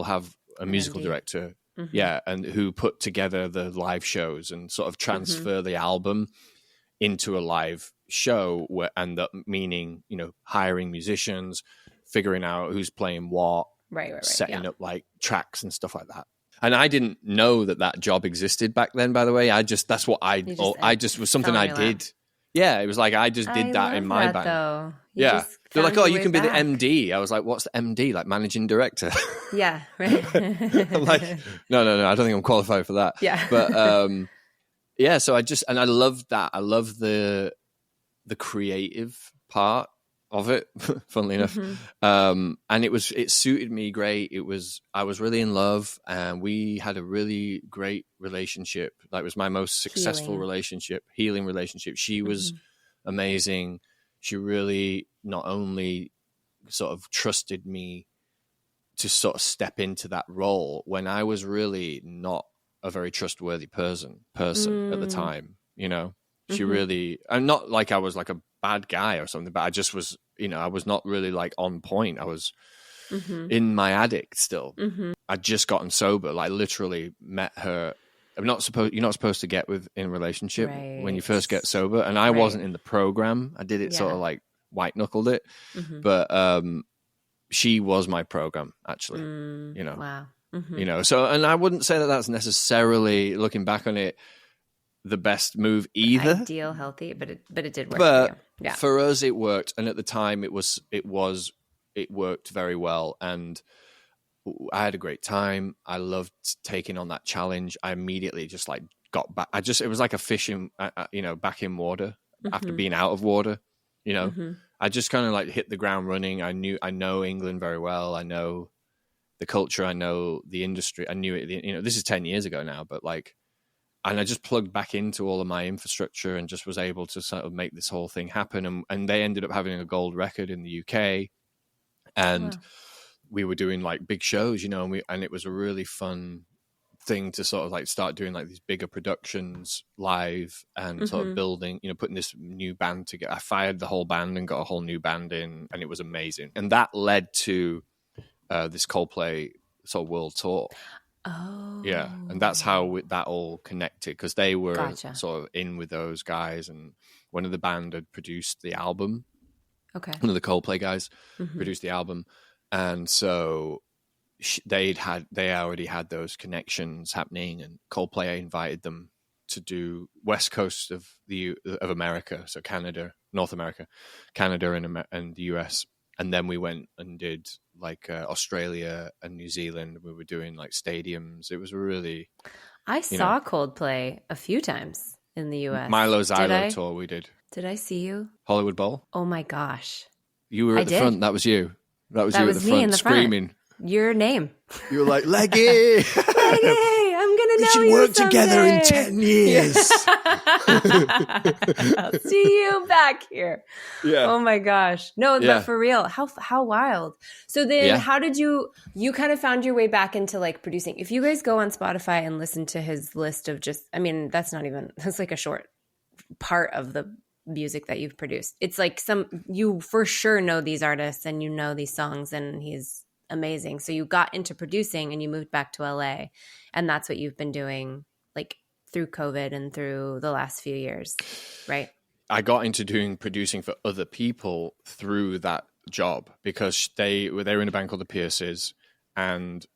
have a musical director. Yeah, and who put together the live shows and sort of transfer the album into a live show, meaning, hiring musicians, figuring out who's playing what, right, setting up like tracks and stuff like that. And I didn't know that job existed back then, by the way. I just was something I did. Yeah, it was like I just did that in my band. Though. Yeah. They're like, you can be the MD. I was like, what's the MD? Like managing director? Yeah, right. I'm like, no, I don't think I'm qualified for that. Yeah. But yeah, so I love that. I love the creative part of it, funnily enough. And it suited me great. I was really in love, and we had a really great relationship. That was my most successful healing relationship. She was amazing. She really not only sort of trusted me to sort of step into that role when I was really not a very trustworthy person at the time, She really, I'm not like I was like a bad guy or something, but I just was, I was not really like on point. I was in my addict still. I'd just gotten sober, like literally met her. You're not supposed to get in a relationship when you first get sober. And I wasn't in the program. I did it sort of like white knuckled it, but she was my program actually, Wow. So, and I wouldn't say that that's necessarily, looking back on it, the best move either. Ideal, healthy, but it did work. But for you. Yeah. For us, it worked, and at the time, it worked very well, and I had a great time. I loved taking on that challenge. I immediately just like got back. It was like a fish in, back in water after being out of water. I just kind of like hit the ground running. I know England very well. I know the culture. I know the industry. I knew it. This is 10 years ago now, but like. And I just plugged back into all of my infrastructure and just was able to sort of make this whole thing happen. And they ended up having a gold record in the UK. And we were doing like big shows, and it was a really fun thing to sort of like start doing like these bigger productions live and sort of building, putting this new band together. I fired the whole band and got a whole new band in, and it was amazing. And that led to this Coldplay sort of world tour. Oh, yeah, and that's how that all connected, because they were sort of in with those guys, and one of the band had produced the album. Okay, one of the Coldplay guys produced the album, and so they already had those connections happening, and Coldplay invited them to do West Coast of America, so Canada, North America, Canada, and the US. And then we went and did like Australia and New Zealand. We were doing like stadiums. It was really... I saw Coldplay a few times in the US. Milo Xylo tour we did. Did I see you? Hollywood Bowl. Oh my gosh. You were at the front. That was you. That was you at the front screaming. Your name. You were like, Leggy! Leggy! I'm going to we should work together in 10 years. I'll see you back here. Yeah. Oh my gosh. No, but for real, how wild. So then how did you kind of found your way back into like producing? If you guys go on Spotify and listen to his list of that's like a short part of the music that you've produced. It's like you for sure know these artists and you know these songs, and he's amazing. So you got into producing and you moved back to LA, and that's what you've been doing like through COVID and through the last few years, right? I got into doing producing for other people through that job because they were in a band called the Pierces, and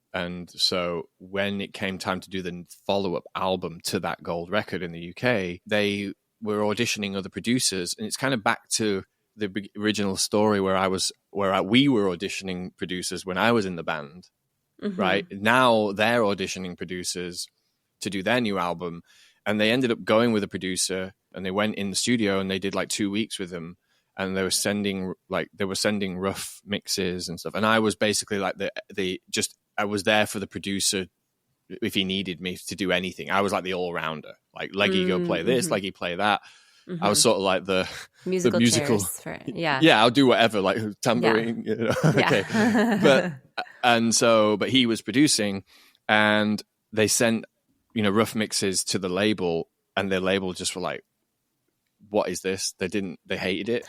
so when it came time to do the follow-up album to that gold record in the UK, they were auditioning other producers, and it's kind of back to the original story where we were auditioning producers when I was in the band, right? Now they're auditioning producers to do their new album, and they ended up going with a producer, and they went in the studio and they did like 2 weeks with them, and they were sending rough mixes and stuff, and I was basically like I was there for the producer if he needed me to do anything. I was like the all-rounder, like Leggy go play this, Leggy play that. I was sort of like the musical I'll do whatever, like tambourine, you know? Okay. But he was producing, and they sent, rough mixes to the label, and their label just were like, what is this? They hated it.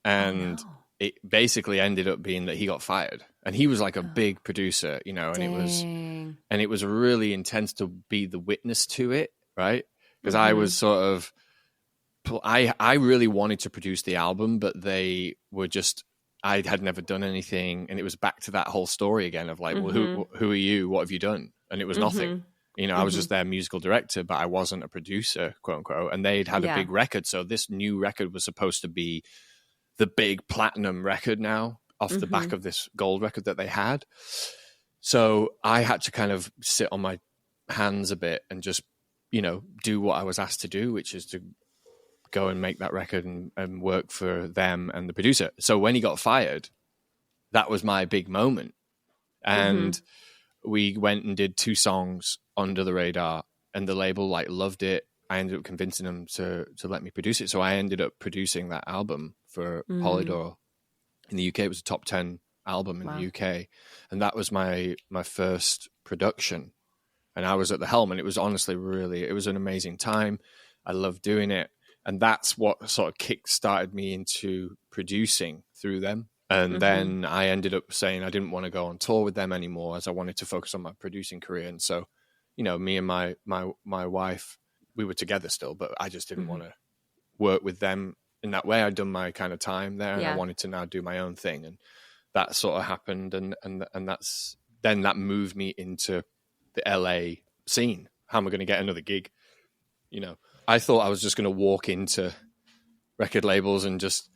And it basically ended up being that he got fired, and he was like a big producer, and it was really intense to be the witness to it. Right. Because I was sort of, I really wanted to produce the album, but they were just, I had never done anything. And it was back to that whole story again of like, well, who are you? What have you done? And it was nothing. I was just their musical director, but I wasn't a producer, quote unquote. And they'd had a big record. So this new record was supposed to be the big platinum record now off the back of this gold record that they had. So I had to kind of sit on my hands a bit and just, do what I was asked to do, which is to go and make that record and work for them and the producer. So when he got fired, that was my big moment. And we went and did 2 songs under the radar, and the label like loved it. I ended up convincing them to let me produce it. So I ended up producing that album for Polydor in the UK. It was a top 10 album in the UK. And that was my first production. And I was at the helm, and it was honestly it was an amazing time. I loved doing it. And that's what sort of kick-started me into producing through them. And then I ended up saying I didn't want to go on tour with them anymore, as I wanted to focus on my producing career. And so, me and my wife, we were together still, but I just didn't want to work with them in that way. I'd done my kind of time there, and I wanted to now do my own thing. And that sort of happened. And that moved me into the LA scene. How am I going to get another gig? I thought I was just going to walk into record labels and just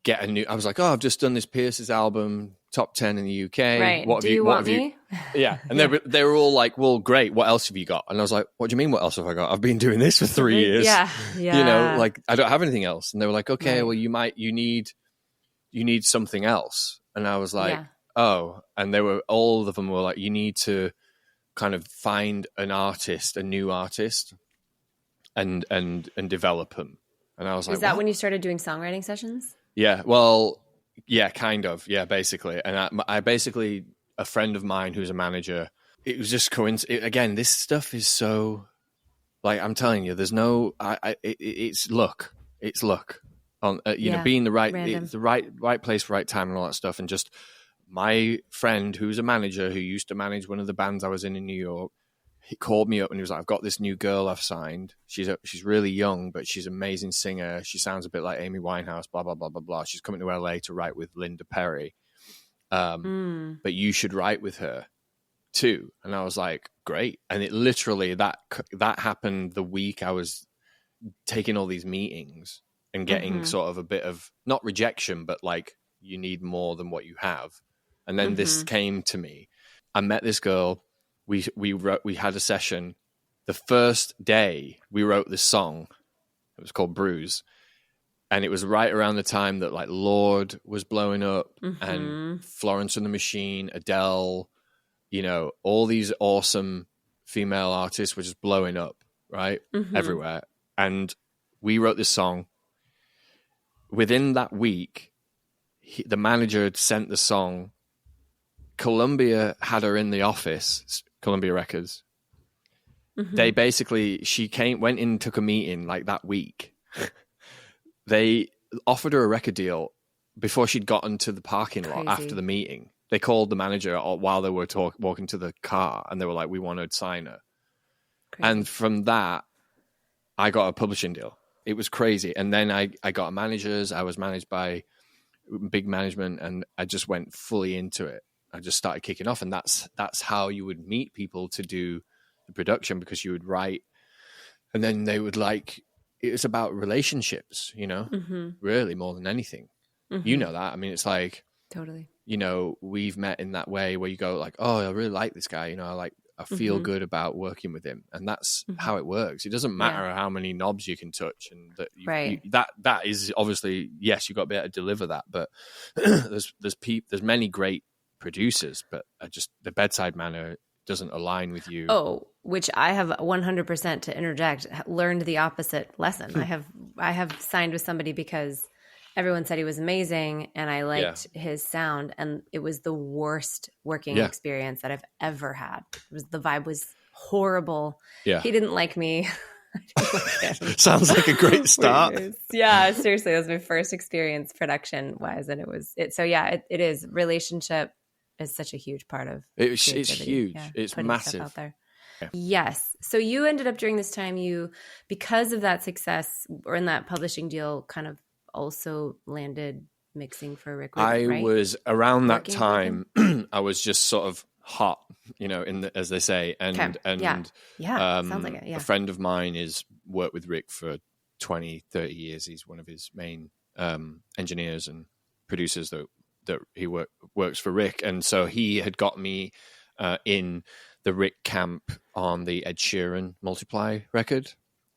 get I was like, I've just done this Pierce's album, top 10 in the UK. Right. What do you want me? Yeah. And they were all like, well, great. What else have you got? And I was like, what do you mean? What else have I got? I've been doing this for 3 years. Yeah. Like I don't have anything else. And they were like, okay, well, you need something else. And I was like, oh, and all of them were like, you need to kind of find an artist, a new artist, and develop them. And I was like, is that when you started doing songwriting sessions? Yeah, well, yeah, kind of. Yeah, basically. And I basically, a friend of mine who's a manager, it was just coincidence. Again, this stuff is so, like, I'm telling you, there's no, it's luck. It's luck. On being the right place, right time, and all that stuff. And just my friend who's a manager who used to manage one of the bands I was in New York, he called me up and he was like, I've got this new girl I've signed. She's really young, but she's an amazing singer. She sounds a bit like Amy Winehouse, blah, blah, blah, blah, blah. She's coming to LA to write with Linda Perry. But you should write with her too. And I was like, great. And it literally, that happened the week I was taking all these meetings and getting sort of a bit of, not rejection, but like, you need more than what you have. And then this came to me. I met this girl. We had a session. The first day we wrote this song. It was called Bruise. And it was right around the time that like Lorde was blowing up and Florence and the Machine, Adele, all these awesome female artists were just blowing up, right? Everywhere. And we wrote this song. Within that week, the manager had sent the song. Columbia had her in the office, Columbia Records. They basically, went in and took a meeting like that week. They offered her a record deal before she'd gotten to the parking lot after the meeting. They called the manager while they were walking to the car, and they were like, we want to sign her. Crazy. And from that, I got a publishing deal. It was crazy. And then I got managers. I was managed by big management, and I just went fully into it. I just started kicking off, and that's how you would meet people to do the production, because you would write, and then they would like, it was about relationships, you know, really more than anything. You know that. I mean, it's like, totally, you know, we've met in that way where you go like, oh, I really like this guy. You know, I feel good about working with him, and that's how it works. It doesn't matter how many knobs you can touch, and that is obviously, yes, you've got to be able to deliver that. But there's many great producers, but the bedside manner doesn't align with you. Oh, which I have 100% to interject, learned the opposite lesson. I have signed with somebody because everyone said he was amazing, and I liked his sound, and it was the worst working experience that I've ever had. The vibe was horrible. Yeah. He didn't like me. Sounds like a great start. Yeah, seriously, that was my first experience production wise, and it is relationship is such a huge part of it's huge. Yeah, it's massive out there. Yeah. Yes. So you ended up during this time, because of that success or in that publishing deal, kind of also landed mixing for Rick Ruben, right? Was around that time. I was just sort of hot, you know, as they say, and sounds like it. Yeah. A friend of mine is worked with Rick for 20, 30 years. He's one of his main engineers and producers that he works for Rick, and so he had got me in the Rick camp on the Ed Sheeran Multiply record.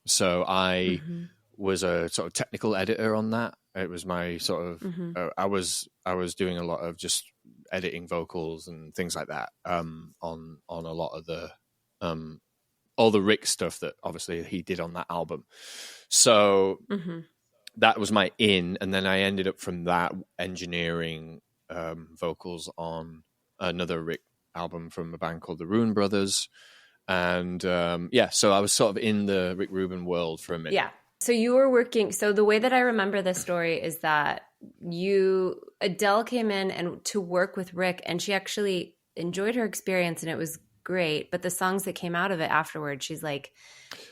So I was a sort of technical editor on that. It was my sort of I was doing a lot of just editing vocals and things like that on a lot of the all the Rick stuff that obviously he did on that album. So that was my in, and then I ended up from that engineering vocals on another Rick album from a band called the Ruin Brothers, and so I was sort of in the Rick Ruben world for a minute. Yeah. So you were working. So the way that I remember the story is that Adele came in and to work with Rick, and she actually enjoyed her experience, and it was great. But the songs that came out of it afterwards, she's like,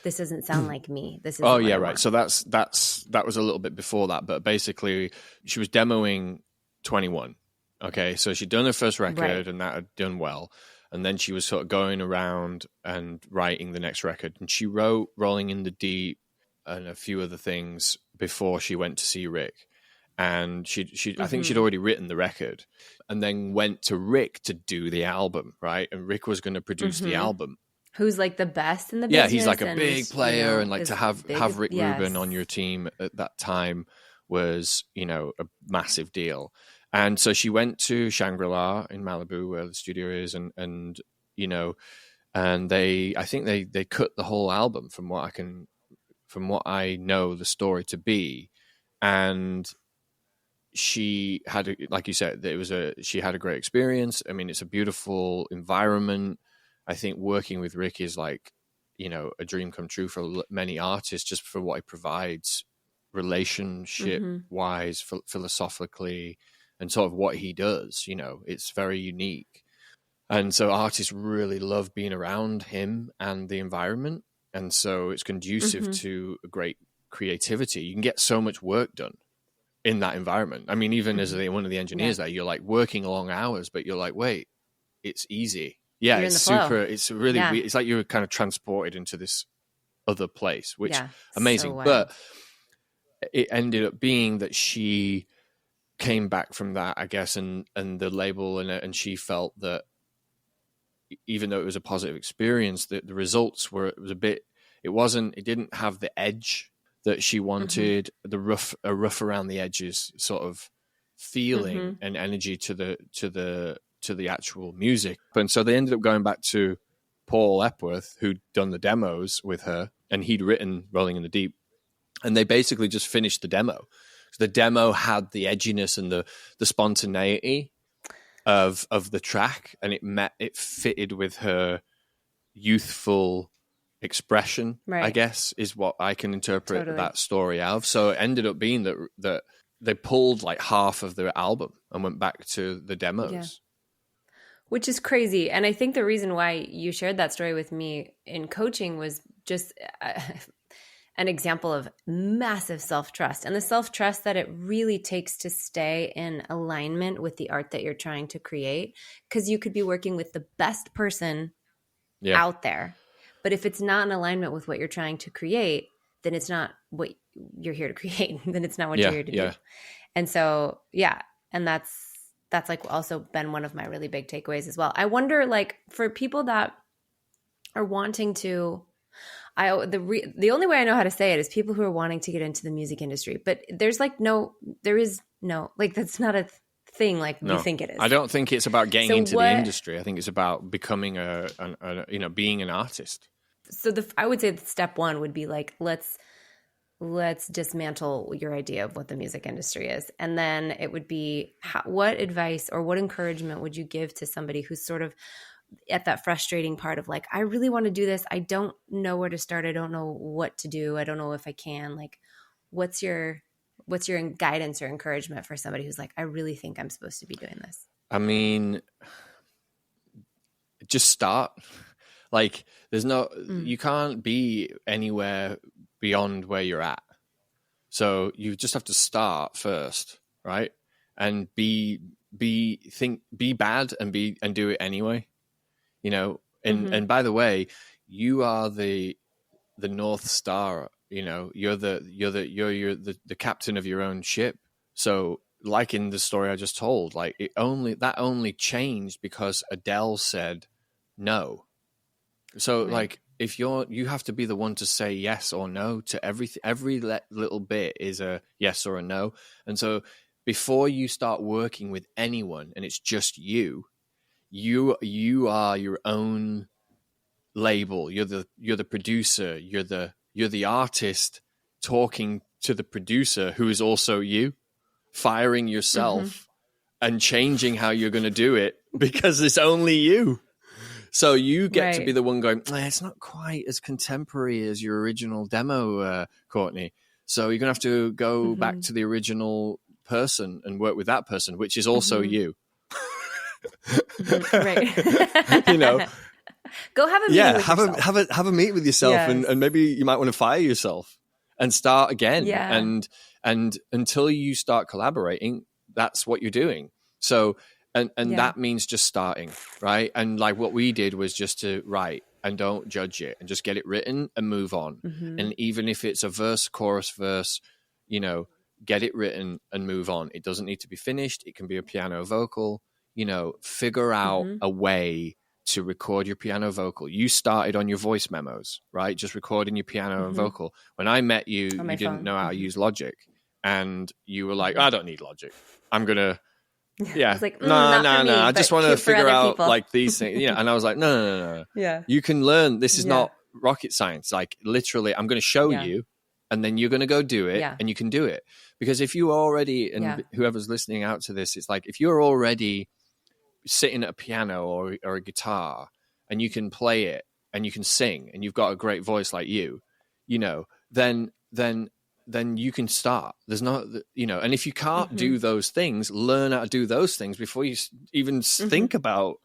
this doesn't sound like me. This is right. So that was a little bit before that, but basically she was demoing 21. Okay, so she'd done her first record, and that had done well, and then she was sort of going around and writing the next record, and she wrote Rolling in the Deep and a few other things before she went to see Rick, and I think she'd already written the record, and then went to Rick to do the album, right? And Rick was going to produce the album. Who's like the best in the business? Yeah, he's like a big player, and like to have Rick Ruben on your team at that time was, you know, a massive deal. And so she went to Shangri-La in Malibu, where the studio is, and you know, and I think they cut the whole album from what I know the story to be, and she had, like you said, she had a great experience. I mean, it's a beautiful environment. I think working with Rick is like, you know, a dream come true for many artists, just for what he provides, relationship wise, philosophically, and sort of what he does. You know, it's very unique, and so artists really love being around him and the environment, and so it's conducive to a great creativity. You can get so much work done in that environment. I mean, even as one of the engineers there, you're like working long hours, but you're like, wait, it's easy. Yeah, it's super. It's really weird. It's like you're kind of transported into this other place, which amazing. So but it ended up being that she came back from that, I guess, and the label and she felt that even though it was a positive experience, the results it didn't have the edge that she wanted, a rough around the edges sort of feeling and energy to the actual music. And so they ended up going back to Paul Epworth, who'd done the demos with her, and he'd written Rolling in the Deep. And they basically just finished the demo. So the demo had the edginess and the spontaneity of the track, and it fitted with her youthful expression, right. I guess, is what I can interpret that story out of. So it ended up being that they pulled like half of their album and went back to the demos. Yeah. Which is crazy. And I think the reason why you shared that story with me in coaching was just an example of massive self-trust, and the self-trust that it really takes to stay in alignment with the art that you're trying to create. Because you could be working with the best person out there, but if it's not in alignment with what you're trying to create, then it's not what you're here to create. Then it's not what you're here to do. And so, and that's like also been one of my really big takeaways as well. I wonder, like, for people that are wanting to, the only way I know how to say it is people who are wanting to get into the music industry, but there's like that's not a thing like we think it is. I don't think it's about getting into the industry. I think it's about becoming being an artist. So I would say that step one would be like, let's dismantle your idea of what the music industry is. And then it would be, what advice or what encouragement would you give to somebody who's sort of at that frustrating part of like, I really want to do this. I don't know where to start. I don't know what to do. I don't know if I can. Like, what's your guidance or encouragement for somebody who's like, I really think I'm supposed to be doing this? I mean, just start. Like, you can't be anywhere beyond where you're at. So you just have to start first, right? And be bad and do it anyway. And by the way, you are the North Star. You're the captain of your own ship. So, like in the story I just told, like that only changed because Adele said no. So, right. Like, if you have to be the one to say yes or no to everything. Every little bit is a yes or a no. And so, before you start working with anyone, and it's just you are your own label. You're the producer. You're the artist talking to the producer, who is also you, firing yourself and changing how you're going to do it because it's only you. So you get to be the one going, it's not quite as contemporary as your original demo, Courtney. So you're going to have to go back to the original person and work with that person, which is also you. Right. Go have a meeting with yourself. have a meet with yourself, and maybe you might want to fire yourself and start again. And until you start collaborating, that's what you're doing. So and that means just starting, right? And like what we did was just to write and don't judge it and just get it written and move on. And even if it's a verse, chorus, verse, get it written and move on. It doesn't need to be finished. It can be a piano vocal. Figure out a way to record your piano vocal. You started on your voice memos, right? Just recording your piano and vocal. When I met you, you didn't know how to use Logic. And you were like, I don't need Logic. I'm going to, I was like, no. I just want to figure out like these things. And I was like, no. Yeah. You can learn. This is not rocket science. Like, literally, I'm going to show you, and then you're going to go do it, and you can do it. Because if you already, and whoever's listening out to this, it's like, if you're already sitting at a piano or a guitar and you can play it and you can sing and you've got a great voice like then you can start. There's not, and if you can't do those things, learn how to do those things before you even think about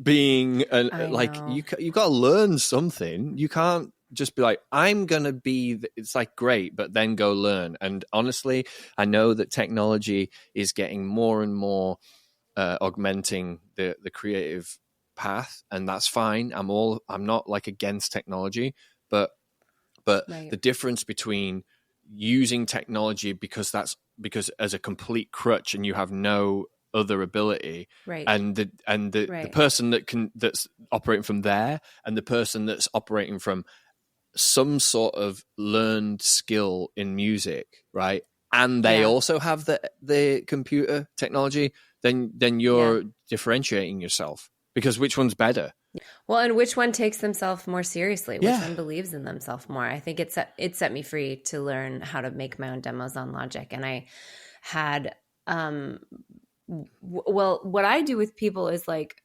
being you've got to learn something. You can't just be like, I'm going to be, it's like, great, but then go learn. And honestly, I know that technology is getting more and more augmenting the creative path, and that's fine. I'm not like against technology, but the difference between using technology because as a complete crutch and you have no other ability, and the person that's operating from there, and the person that's operating from some sort of learned skill in music, right? And they also have the computer technology, then you're differentiating yourself. Because which one's better? Well, and which one takes themselves more seriously? Which one believes in themselves more? I think it set me free to learn how to make my own demos on Logic. And I had, well, what I do with people is like,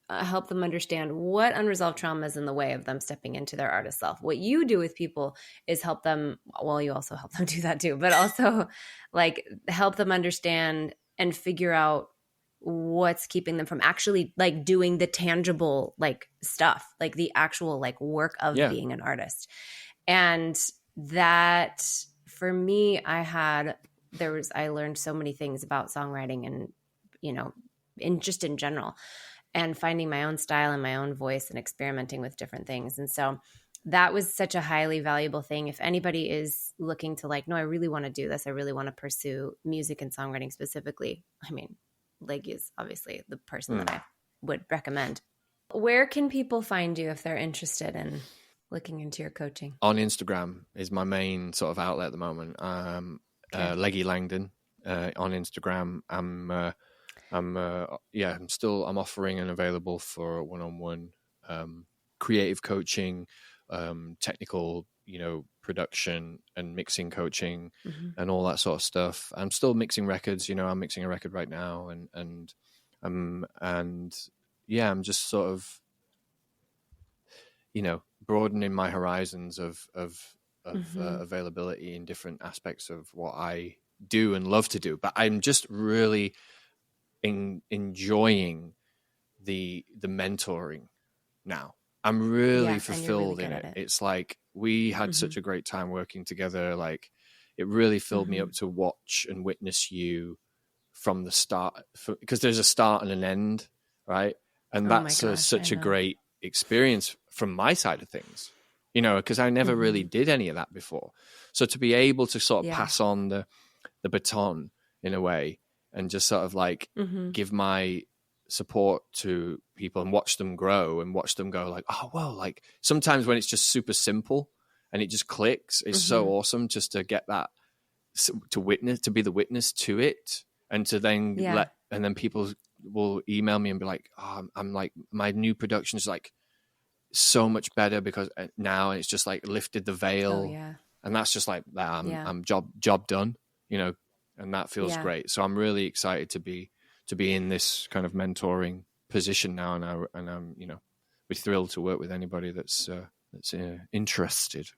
help them understand what unresolved trauma is in the way of them stepping into their artist self. What you do with people is help them, well, you also help them do that too, but also like help them understand and figure out what's keeping them from actually like doing the tangible like stuff, like the actual like work of being an artist. And that for me, I learned so many things about songwriting and, you know, in general, and finding my own style and my own voice and experimenting with different things. And so that was such a highly valuable thing. If anybody is looking to like, no, I really want to do this, I really want to pursue music and songwriting specifically, I mean, Leggy is obviously the person that I would recommend. Where can people find you if they're interested in looking into your coaching? On Instagram is my main sort of outlet at the moment. Leggy Langdon on Instagram. I'm offering and available for one-on-one creative coaching, technical, you know, production and mixing coaching and all that sort of stuff. I'm still mixing records, you know, I'm mixing a record right now I'm just sort of, you know, broadening my horizons of availability in different aspects of what I do and love to do. But I'm just really enjoying the mentoring now. I'm really fulfilled in it. It's like we had such a great time working together. Like it really filled me up to watch and witness you from the start, because there's a start and an end, right? And that's such a great experience from my side of things, you know, because I never really did any of that before. So to be able to sort of pass on the baton in a way and just sort of like give my support to people and watch them grow and watch them go like, oh, well, like sometimes when it's just super simple and it just clicks, it's so awesome just to get that, to be the witness to it, and to then and then people will email me and be like, oh, I'm like, my new production is like so much better because now it's just like lifted the veil. And that's just like that. I'm job done, you know, and that feels great. So I'm really excited to be in this kind of mentoring position now, and I'm you know, we're thrilled to work with anybody that's interested.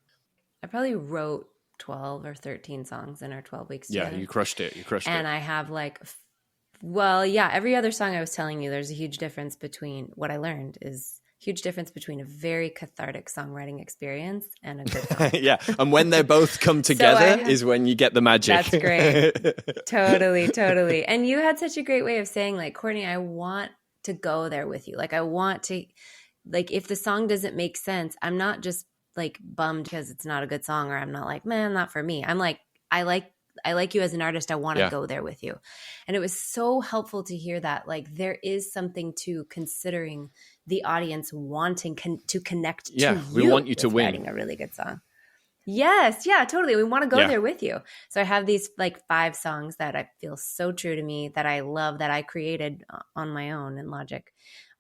I probably wrote 12 or 13 songs in our 12 weeks together. Yeah, you crushed it. And I have like, every other song I was telling you, there's a huge difference between what I learned is huge difference between a very cathartic songwriting experience and a good song. And when they both come together is when you get the magic. That's great. Totally. And you had such a great way of saying like, Courtney, I want to go there with you. Like I want to, like if the song doesn't make sense, I'm not just like bummed because it's not a good song, or I'm not like, man, not for me. I'm like, I like you as an artist. I want to go there with you. And it was so helpful to hear that. Like there is something to considering the audience wanting to connect to you. We want you to win. Writing a really good song. Yes. Yeah, totally. We want to go there with you. So I have these like 5 songs that I feel so true to me, that I love, that I created on my own in Logic.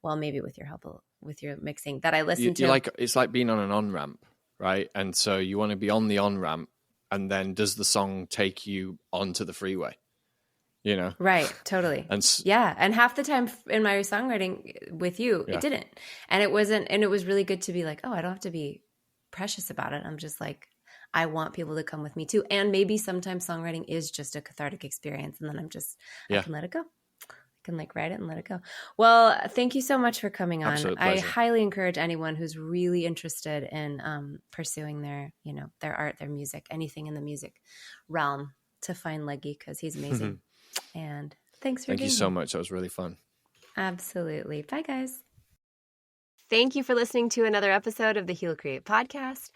Well, maybe with your help, with your mixing, that I listen to. Like, it's like being on an on-ramp, right? And so you want to be on the on-ramp, and then does the song take you onto the freeway? You know? Right, totally. And half the time in my songwriting with you, it didn't. And it wasn't, and it was really good to be like, oh, I don't have to be precious about it. I'm just like, I want people to come with me too. And maybe sometimes songwriting is just a cathartic experience, and then I can let it go. I can like write it and let it go. Well, thank you so much for coming on. I highly encourage anyone who's really interested in pursuing their, you know, their art, their music, anything in the music realm, to find Leggy, because he's amazing. And thanks for Thank you so much. That was really fun. Absolutely. Bye, guys. Thank you for listening to another episode of the Heal Create podcast.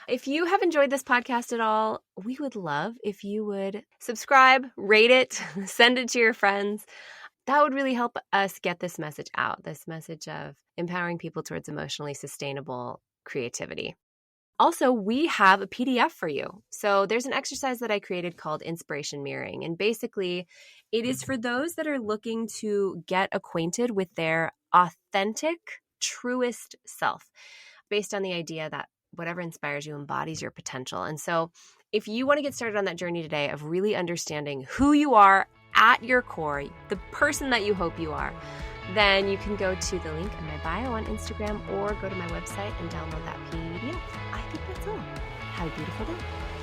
If you have enjoyed this podcast at all, we would love if you would subscribe, rate it, send it to your friends. That would really help us get this message out, this message of empowering people towards emotionally sustainable creativity. Also, we have a PDF for you. So there's an exercise that I created called Inspiration Mirroring. And basically, it is for those that are looking to get acquainted with their authentic, truest self, based on the idea that whatever inspires you embodies your potential. And so if you want to get started on that journey today of really understanding who you are at your core, the person that you hope you are, then you can go to the link in my bio on Instagram or go to my website and download that PDF. I think that's all. Have a beautiful day.